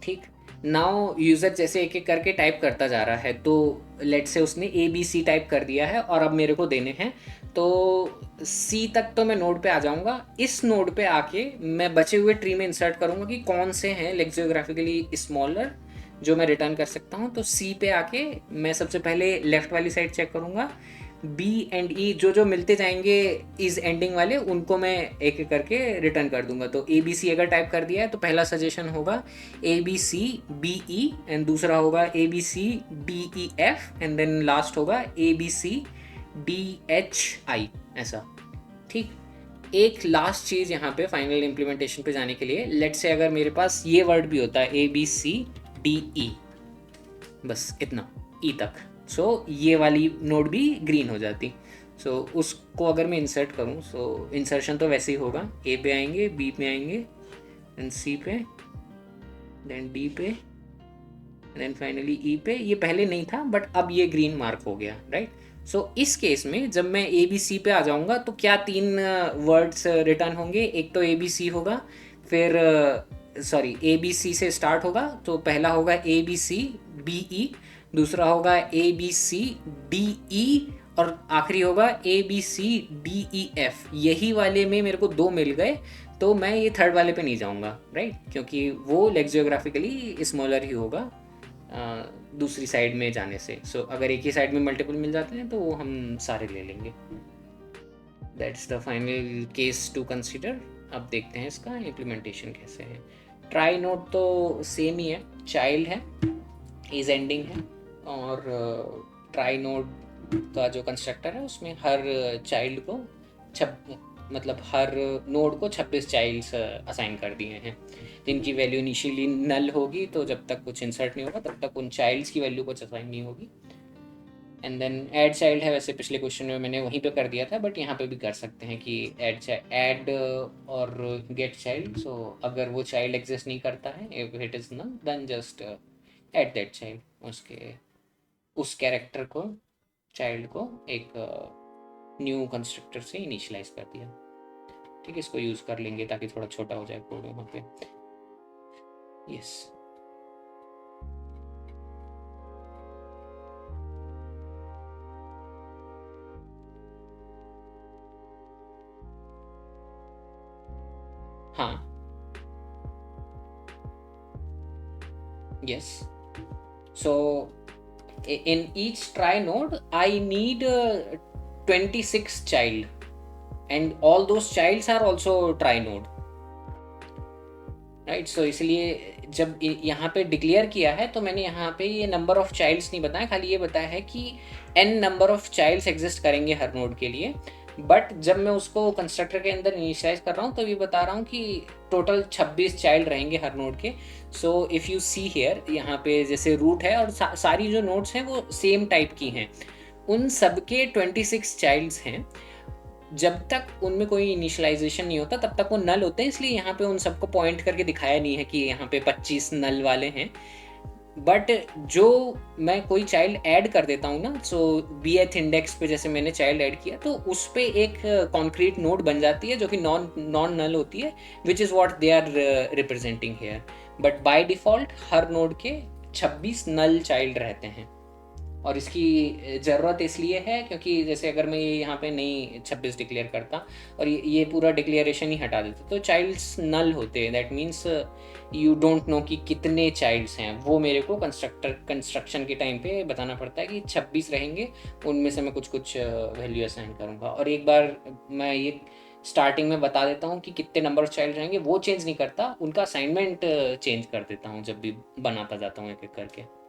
Speaker 1: ठीक, नाउ यूज़र जैसे एक एक करके टाइप करता जा रहा है, तो लेट से उसने ABC टाइप कर दिया है और अब मेरे को देने हैं। तो C तक तो मैं नोड पे आ जाऊंगा। इस नोड पे आके मैं बचे हुए ट्री में इंसर्ट करूंगा कि कौन से हैं लेक्सियोग्राफिकली स्मॉलर जो मैं रिटर्न कर सकता हूँ। तो C पे आके मैं सबसे पहले लेफ्ट वाली साइड चेक करूँगा। B एंड E जो जो मिलते जाएंगे इज एंडिंग वाले उनको मैं एक एक करके रिटर्न कर दूंगा। तो ABC अगर टाइप कर दिया है तो पहला सजेशन होगा ABCBE एंड दूसरा होगा ABCDEF एंड देन लास्ट होगा ABCDHI ऐसा। ठीक, एक लास्ट चीज़ यहाँ पे फाइनल इम्प्लीमेंटेशन पे जाने के लिए, लेट से अगर मेरे पास ये वर्ड भी होता है ABCDE, बस इतना ई तक, सो ये वाली नोड भी ग्रीन हो जाती। सो उसको अगर मैं इंसर्ट करूँ, सो इंसर्शन तो वैसे ही होगा, ए पे आएंगे, बी पे आएंगे, देन सी पे, देन डी पे, देन फाइनली ई पे। ये पहले नहीं था बट अब ये ग्रीन मार्क हो गया, राइट। सो इस केस में जब मैं ABC पे आ जाऊँगा तो क्या 3 वर्ड्स रिटर्न होंगे। एक तो ABC होगा, फिर सॉरी ABC से स्टार्ट होगा, तो पहला होगा ABCBE, दूसरा होगा ABCDE और आखिरी होगा ABCDEF। यही वाले में मेरे को 2 मिल गए तो मैं ये थर्ड वाले पे नहीं जाऊँगा, राइट, क्योंकि वो लेक्सियोग्राफिकली स्मॉलर ही होगा दूसरी साइड में जाने से। सो अगर एक ही साइड में मल्टीपल मिल जाते हैं तो वो हम सारे ले लेंगे। That's the final case to consider. अब देखते हैं इसका इम्प्लीमेंटेशन कैसे है। ट्राई नोट तो सेम ही है, चाइल्ड है, इज एंडिंग है, और ट्राई नोड का जो कंस्ट्रक्टर है उसमें हर चाइल्ड को मतलब हर नोड को 26 चाइल्ड्स असाइन कर दिए हैं जिनकी वैल्यू इनिशियली नल होगी। तो जब तक कुछ इंसर्ट नहीं होगा तब तक उन चाइल्ड्स की वैल्यू कुछ असाइन नहीं होगी। एंड देन ऐड चाइल्ड है, वैसे पिछले क्वेश्चन में मैंने वहीं पे कर दिया था बट यहाँ पे भी कर सकते हैं कि ऐड और गेट चाइल्ड। सो अगर वो चाइल्ड एग्जिस्ट नहीं करता है, if it is null then just add that child, उसके उस कैरेक्टर को, चाइल्ड को एक न्यू कंस्ट्रक्टर से इनिशियलाइज कर दिया। ठीक है, इसको यूज़ कर लेंगे ताकि थोड़ा छोटा हो जाए कोड वहाँ पे। यस, हाँ, yes. So in each try node I need 26 child, and all those childs are also try node, right. So इसलिए जब यहाँ पे डिक्लेयर किया है तो मैंने यहाँ पे ये नंबर ऑफ चाइल्ड्स नहीं बताया, खाली ये बताया है कि n number of childs exist करेंगे हर नोड के लिए। बट जब मैं उसको कंस्ट्रक्टर के अंदर इनिशियलाइज कर रहा हूँ तो ये बता रहा हूँ कि टोटल 26 चाइल्ड रहेंगे हर नोड के। So if you see here, यहाँ पे जैसे रूट है और सारी जो नोड्स हैं वो सेम टाइप की हैं, उन सब के 26 चाइल्ड्स हैं। जब तक उनमें कोई इनिशियलाइजेशन नहीं होता तब तक वो नल होते हैं, इसलिए यहाँ पे उन सबको पॉइंट करके दिखाया नहीं है कि यहाँ पे 25 नल वाले हैं। बट जो मैं कोई चाइल्ड ऐड कर देता हूँ ना, सो bth इंडेक्स पे जैसे मैंने चाइल्ड ऐड किया तो उस पे एक कॉन्क्रीट नोड बन जाती है जो कि नॉन नल होती है, which is what they are representing here. But by default हर नोड के 26 नल चाइल्ड रहते हैं। और इसकी ज़रूरत इसलिए है क्योंकि जैसे अगर मैं यहाँ पे नहीं 26 डिक्लेयर करता और ये पूरा डिक्लेरेशन ही हटा देता तो चाइल्ड्स नल होते, that means you don't know कि कितने चाइल्ड्स हैं। वो मेरे को कंस्ट्रक्शन के टाइम पे बताना पड़ता है कि 26 रहेंगे, उनमें से मैं कुछ वैल्यू असाइन करूँगा। और एक बार मैं ये स्टार्टिंग में बता देता हूँ कि कितने नंबर ऑफ चाइल्ड रहेंगे, वो चेंज नहीं करता, उनका असाइनमेंट चेंज कर देता हूँ जब भी बनाता जाता हूँ एक एक करके।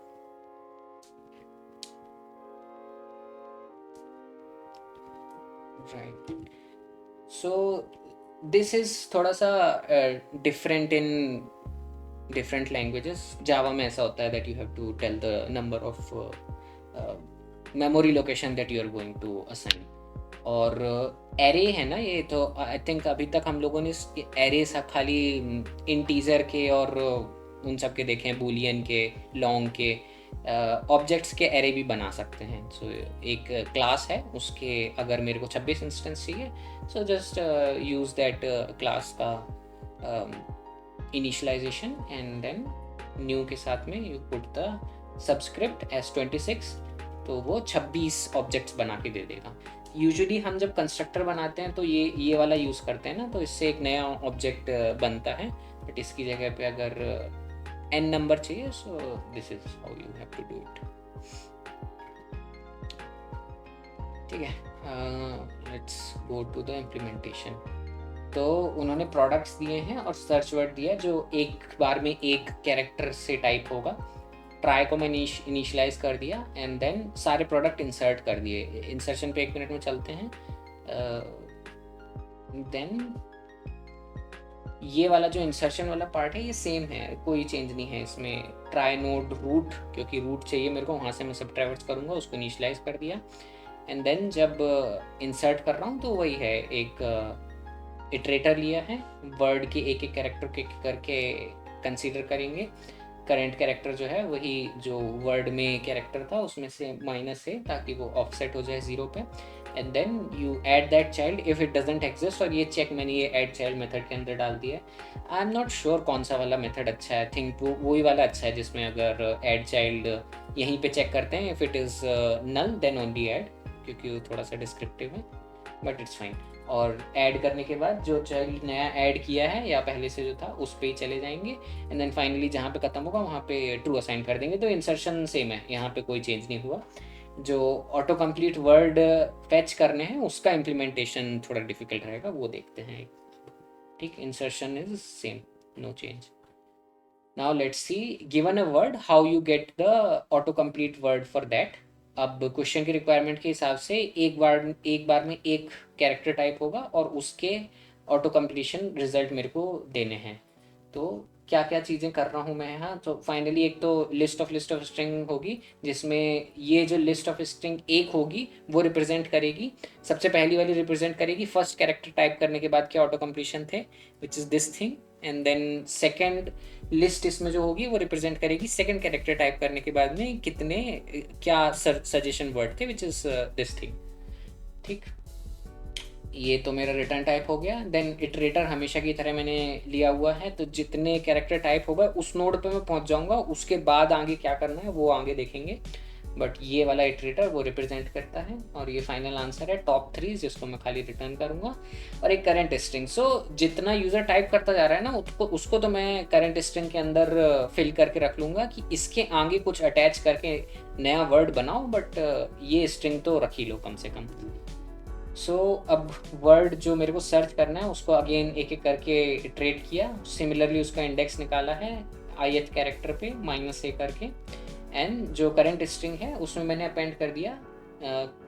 Speaker 1: राइट, सो दिस इज़ थोड़ा सा different in different languages. Java में ऐसा होता है that you have to tell the number of memory location that you are going to assign. और एरे है ना ये, तो आई थिंक अभी तक हम लोगों ने एरे खाली इंटीजर के और उन सब के देखे हैं, बूलियन के, लॉन्ग के, ऑब्जेक्ट्स के एरे भी बना सकते हैं। सो एक क्लास है, उसके अगर मेरे को 26 इंस्टेंस चाहिए, so just use that class का इनिशियलाइजेशन एंड देन न्यू के साथ में you put the subscript S 26, तो वो 26 ऑब्जेक्ट्स बना के दे देगा। यूजुअली हम जब कंस्ट्रक्टर बनाते हैं तो ये वाला यूज़ करते हैं ना, तो इससे एक नया ऑब्जेक्ट बनता है। बट इसकी जगह पे अगर n नंबर चाहिए, so this is how you have to do it. ठीक है, let's go to the implementation. तो उन्होंने प्रोडक्ट्स दिए हैं और सर्च वर्ड दिया है जो एक बार में एक कैरेक्टर से टाइप होगा। ट्राई को मैंने इनिशियलाइज कर दिया एंड देन सारे प्रोडक्ट इंसर्ट कर दिए। इंसर्शन पे 1 मिनट में चलते हैं। देन ये वाला जो इंसर्शन वाला पार्ट है ये सेम है, कोई चेंज नहीं है इसमें। ट्राई नोड रूट, क्योंकि रूट चाहिए मेरे को, वहाँ से मैं सब ट्रैवर्स करूँगा, उसको इनिशियलाइज कर दिया। एंड देन जब इंसर्ट कर रहा हूँ तो वही है, एक इटरेटर लिया है, वर्ड के एक एक कैरेक्टर के करके कंसीडर करेंगे। करेंट कैरेक्टर जो है वही जो वर्ड में कैरेक्टर था उसमें से माइनस है ताकि वो ऑफसेट हो जाए 0 पे। And then you add that child if it doesn't exist, और ये चेक मैंने ये ऐड चाइल्ड मेथड के अंदर डाल दिया है। आई एम नॉट श्योर कौन सा वाला मेथड अच्छा है, आई थिंक वही वाला अच्छा है जिसमें अगर ऐड चाइल्ड यहीं पे चेक करते हैं, if it is null then only add, क्योंकि वो थोड़ा सा डिस्क्रिप्टिव है, बट इट्स फाइन। और ऐड करने के बाद जो चाइल्ड नया ऐड किया है या पहले से जो था उस पर ही चले जाएंगे। एंड देन फाइनली जहाँ पे ख़त्म होगा वहाँ पे ट्रू असाइन कर देंगे। तो इंसर्शन सेम है, यहाँ पे कोई चेंज नहीं हुआ। जो ऑटो कंप्लीट वर्ड फैच करने हैं उसका इम्प्लीमेंटेशन थोड़ा डिफिकल्ट रहेगा, वो देखते हैं। ठीक, insertion is same, no change. Now let's see, given a word how you get the auto complete word for that. अब क्वेश्चन की रिक्वायरमेंट के हिसाब से एक बार में एक कैरेक्टर टाइप होगा और उसके ऑटो कंप्लीशन रिजल्ट मेरे को देने हैं। तो क्या क्या चीज़ें कर रहा हूँ मैं यहाँ, तो फाइनली एक तो लिस्ट ऑफ स्ट्रिंग होगी जिसमें ये जो लिस्ट ऑफ स्ट्रिंग एक होगी वो रिप्रेजेंट करेगी, सबसे पहली वाली रिप्रेजेंट करेगी फर्स्ट कैरेक्टर टाइप करने के बाद क्या ऑटो कंप्लीशन थे, which is this thing. And then second list इसमें जो होगी वो रिप्रेजेंट करेगी सेकंड कैरेक्टर टाइप करने के बाद में कितने क्या सजेशन वर्ड थे, विच इज दिस थिंग। ठीक, ये तो मेरा रिटर्न टाइप हो गया। देन इटरेटर हमेशा की तरह मैंने लिया हुआ है, तो जितने कैरेक्टर टाइप होगा उस नोड पे मैं पहुंच जाऊंगा, उसके बाद आगे क्या करना है वो आगे देखेंगे। बट ये वाला इटरेटर वो रिप्रेजेंट करता है, और ये फाइनल आंसर है टॉप 3 जिसको मैं खाली रिटर्न करूंगा, और एक करंट स्ट्रिंग। सो जितना यूज़र टाइप करता जा रहा है ना उसको तो मैं करंट स्ट्रिंग के अंदर फिल करके रख लूँगा कि इसके आगे कुछ अटैच करके नया वर्ड बनाओ, बट ये स्ट्रिंग तो रख ही लो कम से कम। सो अब वर्ड जो मेरे को सर्च करना है उसको अगेन एक एक करके इटरेट किया, सिमिलरली उसका इंडेक्स निकाला है ith कैरेक्टर पे -a करके, एंड जो करंट स्ट्रिंग है उसमें मैंने अपेंड कर दिया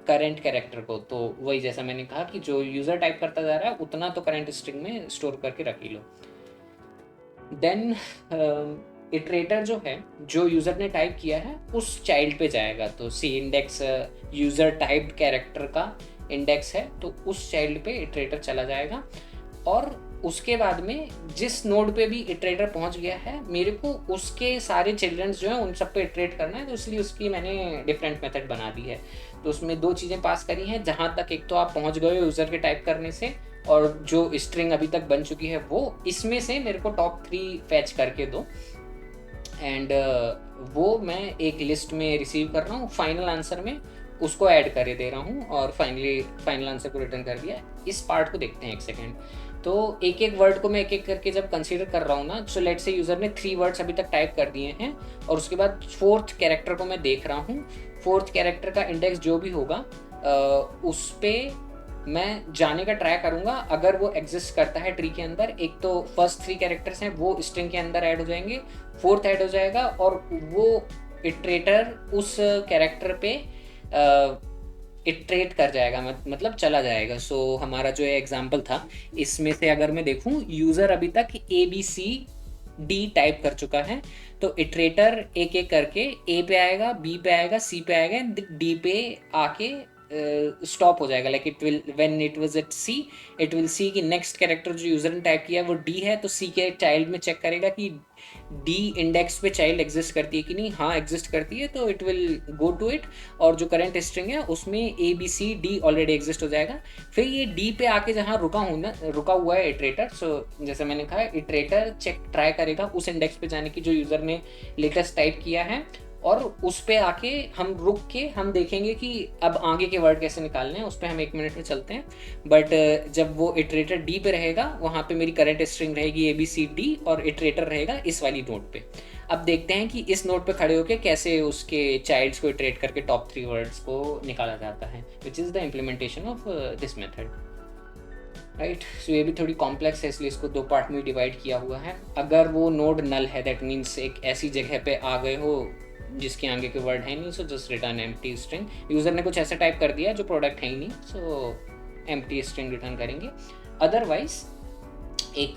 Speaker 1: करंट कैरेक्टर को। तो वही जैसा मैंने कहा कि जो यूज़र टाइप करता जा रहा है उतना तो करंट स्ट्रिंग में स्टोर करके रख ही लो। देन इटरेटर जो है जो यूज़र ने टाइप किया है उस चाइल्ड पे जाएगा, तो सी इंडेक्स यूज़र टाइप्ड कैरेक्टर का इंडेक्स है, तो उस चाइल्ड पे इटरेटर चला जाएगा, और उसके बाद में जिस नोड पे भी इटरेटर पहुंच गया है मेरे को उसके सारे चिल्ड्रंस जो हैं उन सब पे इटरेट करना है, तो इसलिए उसकी मैंने डिफरेंट मेथड बना दी है। तो उसमें दो चीज़ें पास करी हैं, जहाँ तक एक तो आप पहुंच गए हो यूज़र के टाइप करने से, और जो स्ट्रिंग अभी तक बन चुकी है वो, इसमें से मेरे को टॉप 3 फैच करके दो, एंड वो मैं एक लिस्ट में रिसीव कर रहा हूँ, फाइनल आंसर में उसको ऐड कर दे रहा हूँ, और फाइनल आंसर को रिटर्न कर दिया। इस पार्ट को देखते हैं एक सेकेंड। तो एक एक वर्ड को मैं एक एक करके जब कंसीडर कर रहा हूँ ना, सो लेट से यूज़र ने 3 वर्ड्स अभी तक टाइप कर दिए हैं, और उसके बाद 4th कैरेक्टर को मैं देख रहा हूँ। 4th कैरेक्टर का इंडेक्स जो भी होगा उस पर मैं जाने का ट्राई करूंगा। अगर वो एग्जिस्ट करता है ट्री के अंदर, एक तो फर्स्ट 3 कैरेक्टर्स हैं वो स्ट्रिंग के अंदर ऐड हो जाएंगे, 4th ऐड हो जाएगा, और वो इटरेटर उस कैरेक्टर पे इटरेट कर जाएगा, मतलब चला जाएगा। सो हमारा जो एग्जाम्पल था इसमें से अगर मैं देखूं, यूज़र अभी तक ABCD टाइप कर चुका है, तो इटरेटर एक एक करके A पे आएगा, B पे आएगा, C पे आएगा, D पे आके स्टॉप हो जाएगा। Like it will when it was at C, it will see कि नेक्स्ट कैरेक्टर जो यूज़र ने टाइप किया है वो D है, तो C के चाइल्ड में चेक करेगा कि D इंडेक्स पे चाइल्ड एग्जिस्ट करती है कि नहीं, हाँ एग्जिस्ट करती है, तो it will go to it, और जो करंट स्ट्रिंग है उसमें ABCD ऑलरेडी एग्जिस्ट हो जाएगा। फिर ये D पे आके जहाँ रुका हुआ है इटरेटर, सो जैसे मैंने कहा इटरेटर चेक ट्राई करेगा उस इंडेक्स पे जाने की जो यूज़र ने लेटेस्ट टाइप किया है, और उस पे आके हम रुक के हम देखेंगे कि अब आगे के वर्ड कैसे निकालने हैं, उस पर हम 1 मिनट में चलते हैं। बट जब वो इटरेटर D पे रहेगा वहाँ पे मेरी करंट स्ट्रिंग रहेगी ABCD, और इटरेटर रहेगा इस वाली नोट पे। अब देखते हैं कि इस नोट पे खड़े होके कैसे उसके चाइल्ड्स को इटरेट करके टॉप 3 वर्ड्स को निकाला जाता है, which is the implementation of this method. Right, so ये भी थोड़ी कॉम्प्लेक्स है, इसलिए इसको 2 पार्ट में डिवाइड किया हुआ है। अगर वो नोड नल है, दैट मीन्स एक ऐसी जगह पे आ गए हो जिसके आगे के वर्ड है नहीं, so just return empty string. User ने कुछ ऐसा टाइप कर दिया जो प्रोडक्ट है ही नहीं, सो एम्प्टी स्ट्रिंग रिटर्न करेंगे। अदरवाइज एक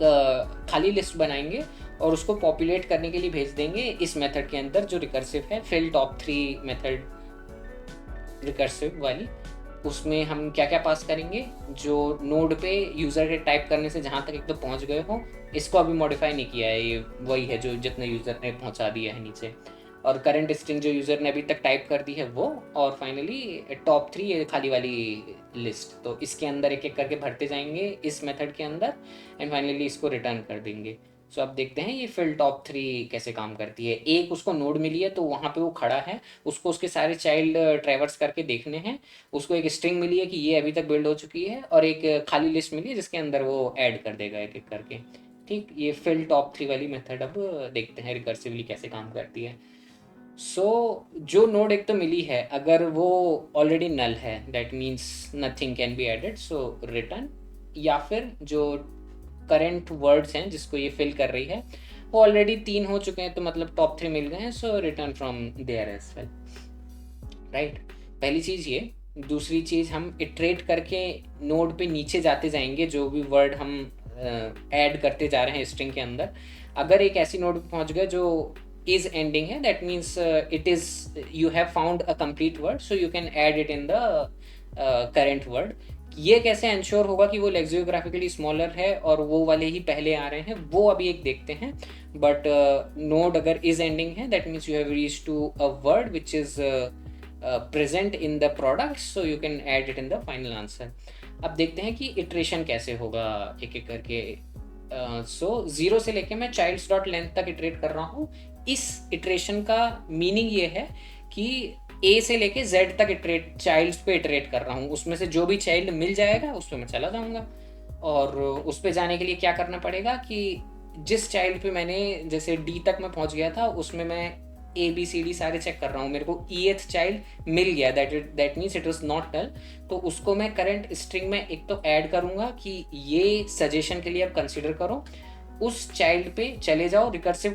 Speaker 1: खाली लिस्ट बनाएंगे और उसको पॉपुलेट करने के लिए भेज देंगे इस मेथड के अंदर जो रिकर्सिव है, फिल टॉप 3 मेथड रिकर्सिव वाली। उसमें हम क्या क्या पास करेंगे, जो नोड पे यूज़र के टाइप करने से जहाँ तक एक तो पहुँच गए हो, इसको अभी मॉडिफाई नहीं किया है, ये वही है जो जितना यूज़र ने पहुँचा दिया है नीचे, और करंट स्ट्रिंग जो यूज़र ने अभी तक टाइप कर दी है वो, और फाइनली टॉप 3 ये खाली वाली लिस्ट। तो इसके अंदर एक एक करके भरते जाएंगे इस मेथड के अंदर, एंड फाइनली इसको रिटर्न कर देंगे। सो अब देखते हैं ये फिल टॉप 3 कैसे काम करती है। एक उसको नोड मिली है तो वहाँ पे वो खड़ा है, उसको उसके सारे चाइल्ड ट्रैवर्स करके देखने हैं। उसको एक स्ट्रिंग मिली है कि ये अभी तक बिल्ड हो चुकी है, और एक खाली लिस्ट मिली है जिसके अंदर वो ऐड कर देगा एक एक करके। ठीक, ये फिल टॉप 3 वाली मेथड अब देखते हैं रिकर्सिवली कैसे काम करती है। जो नोड एक तो मिली है, अगर वो ऑलरेडी नल है, that means nothing can be added, so return. या फिर जो करंट वर्ड्स हैं जिसको ये फिल कर रही है वो ऑलरेडी 3 हो चुके हैं, तो मतलब टॉप 3 मिल गए हैं, so return from there as well. Right, पहली चीज़ ये। दूसरी चीज़, हम इटरेट करके नोड पे नीचे जाते जाएंगे, जो भी वर्ड हम ऐड करते जा रहे हैं स्ट्रिंग के अंदर। अगर एक ऐसी नोड पे पहुंच गए जो is ending है, that means it is you have found a complete word, so you can add it in the current word। ये कैसे इंश्योर होगा कि वो लेक्सियोग्राफिकली स्मॉलर है और वो वाले ही पहले आ रहे हैं, वो अभी एक देखते हैं। बट नोड अगर इज एंडिंग है, that means you have reach to a word which is present in the product, so you can add it in the final answer. अब देखते हैं कि इटरेशन कैसे होगा एक एक करके। सो जीरो से लेके मैं चाइल्ड्स डॉट लेंथ तक इटरेट कर रहा हूँ। इस इटरेशन का मीनिंग ये है कि ए से लेके जेड तक इटरेट, चाइल्ड्स पे इटरेट कर रहा हूँ, उसमें से जो भी चाइल्ड मिल जाएगा उस पर मैं चला जाऊँगा। और उस पर जाने के लिए क्या करना पड़ेगा कि जिस चाइल्ड पे मैंने जैसे डी तक मैं पहुँच गया था, उसमें मैं ए बी सी डी सारे चेक कर रहा हूँ, मेरे को ईएथ चाइल्ड मिल गया, that means it was not null. तो उसको मैं करंट स्ट्रिंग में एक तो ऐड करूँगा कि ये सजेशन के लिए आप कंसिडर करो, उस चाइल्ड पे चले जाओ, रिकर्सिव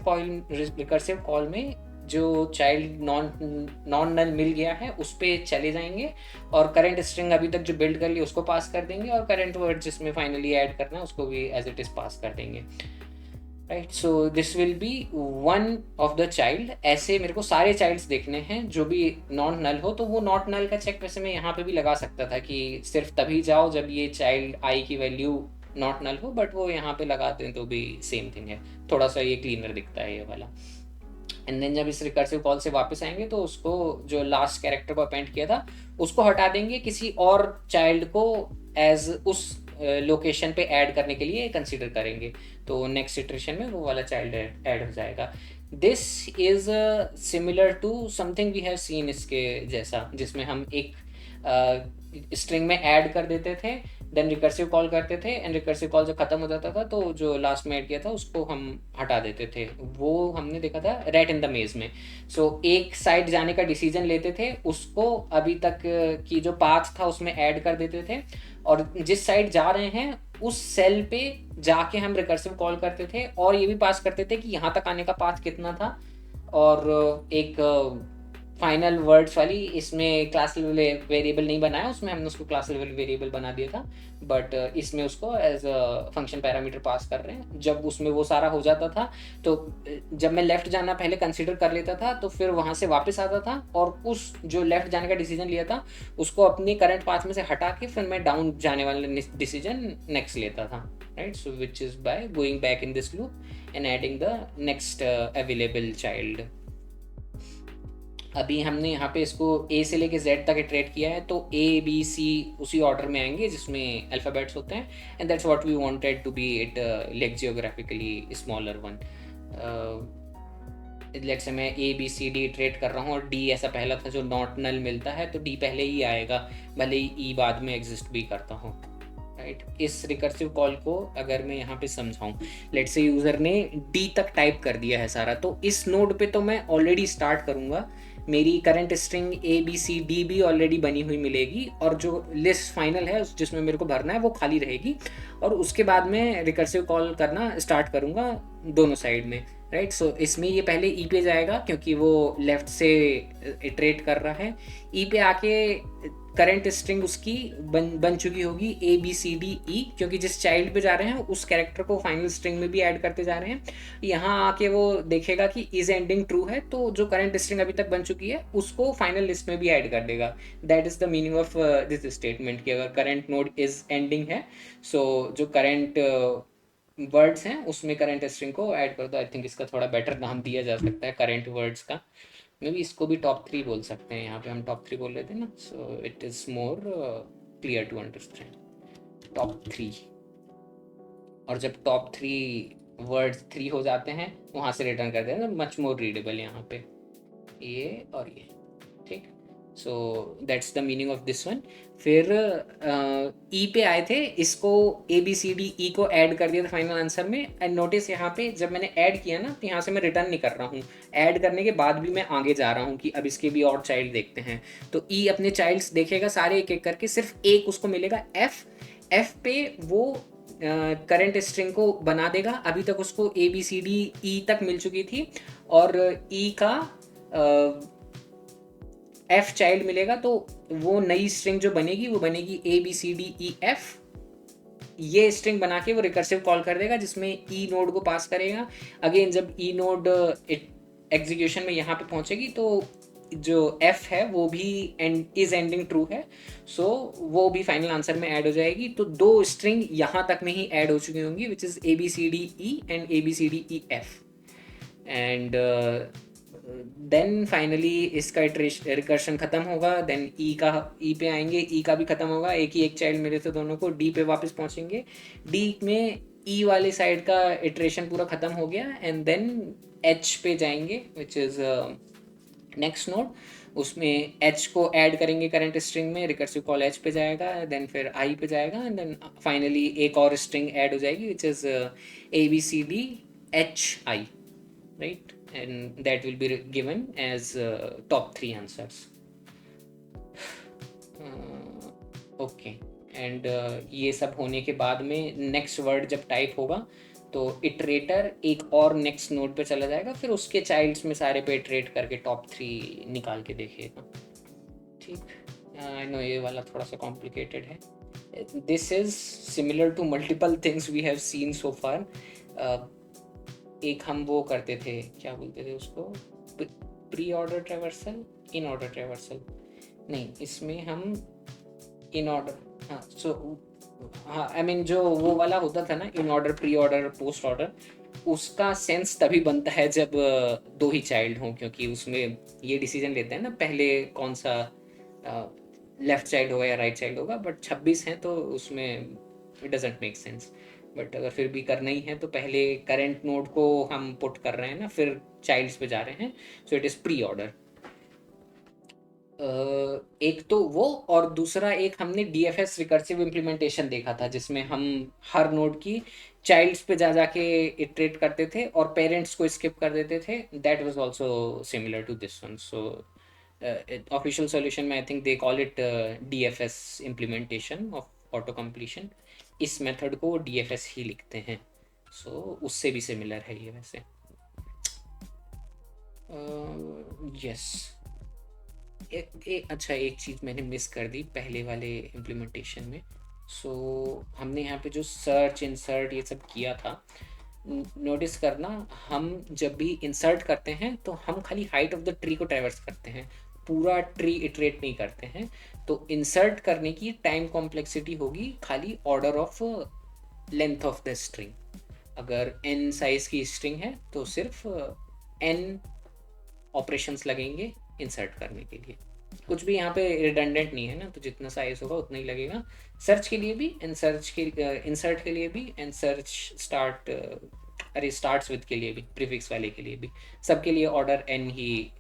Speaker 1: कॉल में जो चाइल्ड नॉन नल मिल गया है उस पर चले जाएंगे, और करंट स्ट्रिंग अभी तक जो बिल्ड कर ली उसको पास कर देंगे, और करंट वर्ड जिसमें फाइनली ऐड करना है उसको भी एज इट इज पास कर देंगे। Right, so this will be one of the child. ऐसे मेरे को सारे चाइल्ड्स देखने हैं जो भी नॉन नल हो। तो वो नॉट नल का चेक वैसे मैं यहाँ पे भी लगा सकता था कि सिर्फ तभी जाओ जब ये चाइल्ड आई की वैल्यू नॉट नल हो, बट वो यहाँ पे लगाते हैं तो भी सेम थिंग है, थोड़ा सा ये क्लीनर दिखता है ये वाला। एंड देन जब इस रिकर्सिव कॉल से वापस आएंगे तो उसको जो लास्ट कैरेक्टर को अपेंड किया था उसको हटा देंगे, किसी और चाइल्ड को एज उस लोकेशन पे ऐड करने के लिए कंसिडर करेंगे, तो नेक्स्ट इटरेशन में वो वाला चाइल्ड ऐड हो जाएगा। This is similar to something we have seen, इसके जैसा, जिसमें हम एक स्ट्रिंग में ऐड कर देते थे, देन रिकर्सिव कॉल करते थे, एंड रिकर्सिव कॉल जब खत्म हो जाता था तो जो लास्ट में ऐड किया था उसको हम हटा देते थे। वो हमने देखा था रैट इन द मेज में। सो एक साइड जाने का डिसीजन लेते थे, उसको अभी तक की जो पाथ था उसमें ऐड कर देते थे, और जिस साइड जा रहे हैं उस सेल पे जाके हम रिकर्सिव कॉल करते थे, और ये भी पास करते थे कि यहाँ तक आने का पाथ कितना था। और एक फाइनल वर्ड्स वाली इसमें क्लास लेवल वेरिएबल नहीं बनाया, उसमें हमने उसको क्लास लेवल वेरिएबल बना दिया था, बट इसमें उसको as a function parameter pass कर रहे हैं। जब उसमें वो सारा हो जाता था तो जब मैं लेफ्ट जाना पहले कंसीडर कर लेता था तो फिर वहाँ से वापस आता था, और उस जो लेफ्ट जाने का डिसीजन लिया था उसको अपनी करंट पाथ में से हटा के फिर मैं डाउन जाने वाला डिसीजन नेक्स्ट लेता था। Right, so which is by going back in this loop and adding the next available child. अभी हमने यहाँ पे इसको ए से लेके जेड तक इटरेट किया है, तो ए बी सी उसी ऑर्डर में आएंगे जिसमें अल्फ़ाबेट्स होते हैं, and that's what we wanted to be it lexicographically smaller one. Let's say मैं A B C D iterate कर रहा हूँ और डी ऐसा पहला था जो नॉट नल मिलता है, तो डी पहले ही आएगा भले ही ई बाद में एग्जिस्ट भी करता हूँ। राइट, इस रिकर्सिव कॉल को अगर मैं यहाँ पे समझाऊँ, लेट्स से यूज़र ने डी तक टाइप कर दिया है सारा, तो इस नोड पे तो मैं ऑलरेडी स्टार्ट करूँगा, मेरी current string A B C D भी ऑलरेडी बनी हुई मिलेगी, और जो लिस्ट फाइनल है जिसमें मेरे को भरना है वो खाली रहेगी, और उसके बाद में रिकर्सिव कॉल करना स्टार्ट करूँगा दोनों साइड में। राइट, सो इसमें ये पहले ई पे जाएगा क्योंकि वो लेफ्ट से इटरेट कर रहा है, ई पे आके करंट स्ट्रिंग उसकी बन चुकी होगी ए बी सी डी ई, क्योंकि जिस चाइल्ड पे जा रहे हैं उस कैरेक्टर को फाइनल स्ट्रिंग में भी ऐड करते जा रहे हैं। यहाँ आके वो देखेगा कि इज एंडिंग ट्रू है, तो जो करंट स्ट्रिंग अभी तक बन चुकी है उसको फाइनल लिस्ट में भी ऐड कर देगा। That is the meaning of this statement कि अगर करंट नोड इज एंडिंग है, सो जो करंट वर्ड्स हैं उसमें करंट स्ट्रिंग को ऐड कर दो। आई थिंक इसका थोड़ा बेटर नाम दिया जा सकता है करंट वर्ड्स का, मे बी इसको भी टॉप 3 बोल सकते हैं, यहाँ पे हम टॉप 3 बोल रहे थे ना, so it is more clear to understand top 3। और जब टॉप 3 वर्ड्स 3 हो जाते हैं वहाँ से रिटर्न कर देना, मच मोर रीडेबल यहाँ पे ये और ये। ठीक, सो that's the meaning of this one. फिर ई पे आए थे, इसको ए बी सी डी ई को ऐड कर दिया था फाइनल आंसर में, एंड नोटिस यहाँ पे जब मैंने ऐड किया ना तो यहाँ से मैं रिटर्न नहीं कर रहा हूँ, ऐड करने के बाद भी मैं आगे जा रहा हूँ कि अब इसके भी और चाइल्ड देखते हैं। तो ई अपने चाइल्ड्स देखेगा सारे एक एक करके, सिर्फ एक उसको मिलेगा एफ, एफ पे वो करंट स्ट्रिंग को बना देगा। अभी तक उसको ए बी सी डी ई तक मिल चुकी थी, और ई का एफ चाइल्ड मिलेगा, तो वो नई स्ट्रिंग जो बनेगी वो बनेगी A B C D E F. ये स्ट्रिंग बना के वो रिकर्सिव कॉल कर देगा जिसमें ई नोड को पास करेगा। अगेन जब ई नोड एग्जीक्यूशन में यहाँ पे पहुंचेगी तो जो एफ है वो भी इज एंडिंग ट्रू है, सो वो भी फाइनल आंसर में ऐड हो जाएगी। तो 2 स्ट्रिंग यहाँ तक में ही ऐड हो चुकी होंगी, which is ABCDE and ABCDEF। And then finally इसका रिकर्शन खत्म होगा, देन ई पे आएंगे, ई का भी खत्म होगा, एक ही एक चाइल्ड मिले थे दोनों को, डी पे वापस पहुंचेंगे, डी में ई वाले साइड का इटरेशन पूरा खत्म हो गया, एंड देन एच पे जाएंगे विच इज़ नेक्स्ट नोड, उसमें एच को ऐड करेंगे करंट स्ट्रिंग में, रिकर्सिव कॉल एच पे जाएगा, देन फिर आई पे जाएगा, एंड देन फाइनली एक और स्ट्रिंग ऐड हो जाएगी which is ABCDHI, right? And that will be given as top 3 answers. Okay, and ये सब होने के बाद में नेक्स्ट वर्ड जब टाइप होगा तो इटरेटर एक और नेक्स्ट नोड पे चला जाएगा, फिर उसके चाइल्ड्स में सारे पे इटरेट करके टॉप 3 निकाल के देखेगा। ठीक, आई नो ये वाला थोड़ा सा कॉम्प्लिकेटेड है। This is similar to multiple things we have seen so far. एक हम वो करते थे, क्या बोलते थे उसको, pre order traversal, in order traversal नहीं, इसमें हम इन ऑर्डर, हाँ सो हाँ आई मीन जो वो वाला होता था ना, in order, pre order, post order, उसका सेंस तभी बनता है जब 2 ही चाइल्ड हों, क्योंकि उसमें ये डिसीजन लेते हैं ना पहले कौन सा लेफ्ट चाइल्ड होगा या राइट चाइल्ड होगा, बट 26 हैं तो उसमें it doesn't make sense. But अगर फिर भी करना ही है तो पहले करंट नोड को हम पुट कर रहे हैं ना, फिर चाइल्ड्स पे जा रहे हैं, सो इट इज़ प्री ऑर्डर। एक तो वो, और दूसरा एक हमने DFS रिकर्सिव इम्प्लीमेंटेशन देखा था जिसमें हम हर नोड की चाइल्ड्स पे जा जाके इटरेट करते थे और पेरेंट्स को स्किप कर देते थे। That was also similar to this one. So official solution में I think they call it DFS implementation of auto completion. इस मेथड को DFS ही लिखते हैं, सो उससे भी सिमिलर है ये वैसे। यस अच्छा, एक चीज़ मैंने मिस कर दी पहले वाले इम्प्लीमेंटेशन में। सो हमने यहाँ पे जो सर्च इंसर्ट ये सब किया था, नोटिस करना, हम जब भी इंसर्ट करते हैं तो हम खाली हाइट ऑफ द ट्री को ट्रैवर्स करते हैं, पूरा ट्री इटरेट नहीं करते हैं। तो इंसर्ट करने की टाइम कॉम्प्लेक्सिटी होगी खाली order of length of the string. अगर n साइज की स्ट्रिंग है तो सिर्फ n ऑपरेशंस लगेंगे इंसर्ट करने के लिए। कुछ भी यहाँ पे रिडंडेंट नहीं है ना, तो जितना साइज होगा उतना ही लगेगा सर्च के लिए भी एंड सर्च के इंसर्ट के लिए भी एंड सर्च स्टार्ट अरे स्टार्ट्स विद के लिए भी, प्रीफिक्स वाले के लिए भी, सबके लिए ऑर्डर n ही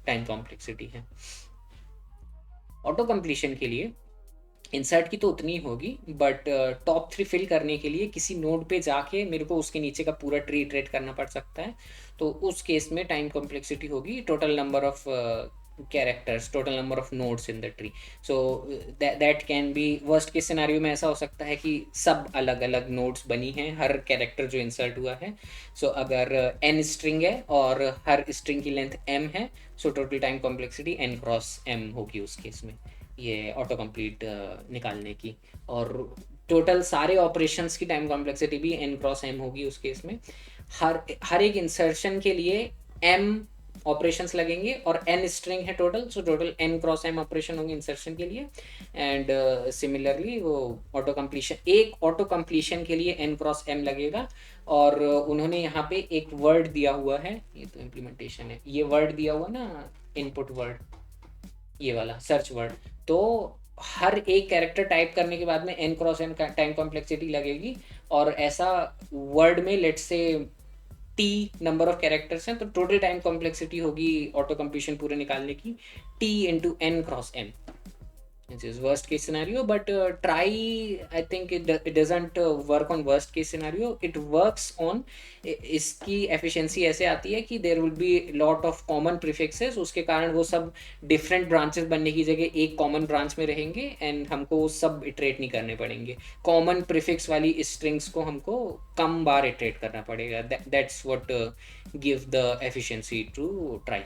Speaker 1: टाइम कॉम्प्लेक्सिटी है। ऑटो कंप्लीशन के लिए इंसर्ट की तो उतनी होगी, बट टॉप 3 फिल करने के लिए किसी नोड पे जाके मेरे को उसके नीचे का पूरा ट्री इटरेट करना पड़ सकता है। तो उस केस में टाइम कॉम्प्लेक्सिटी होगी total number of characters, total number of nodes in the tree. So that can be, worst case scenario में ऐसा हो सकता है कि सब अलग अलग नोड्स बनी हैं हर कैरेक्टर जो इंसर्ट हुआ है। सो अगर n स्ट्रिंग है और हर स्ट्रिंग की लेंथ m है, so total time complexity n cross m होगी उस केस में, ये ऑटो कंप्लीट निकालने की। और टोटल सारे ऑपरेशंस की टाइम कॉम्प्लेक्सिटी भी n क्रॉस m होगी उस केस में। हर एक इंसर्शन के लिए m ऑपरेशंस लगेंगे और n स्ट्रिंग है total, so total n cross m operation होंगे इंसर्शन के लिए। एंड सिमिलरली वो ऑटो कंप्लीशन, एक ऑटो कंप्लीशन के लिए n क्रॉस m लगेगा। और उन्होंने यहाँ पे एक वर्ड दिया हुआ है, ये तो इम्प्लीमेंटेशन है, ये वर्ड दिया हुआ ना इनपुट वर्ड, ये वाला सर्च वर्ड, तो हर एक कैरेक्टर टाइप करने के बाद में n क्रॉस m का टाइम कॉम्प्लेक्सिटी लगेगी। और ऐसा वर्ड में let's say t number of characters हैं, तो टोटल टाइम कॉम्प्लेक्सिटी होगी ऑटो कंप्लीशन पूरे निकालने की t into n cross m, which is worst case scenario. But try, I think it doesn't work on worst case scenario, it works on इसकी efficiency ऐसे आती है कि there will be lot of common prefixes, उसके कारण वो सब different branches बनने की जगह एक common branch में रहेंगे and हमको सब iterate नहीं करने पड़ेंगे। common prefix वाली strings को हमको कम बार iterate करना पड़ेगा। That's what give the efficiency to try।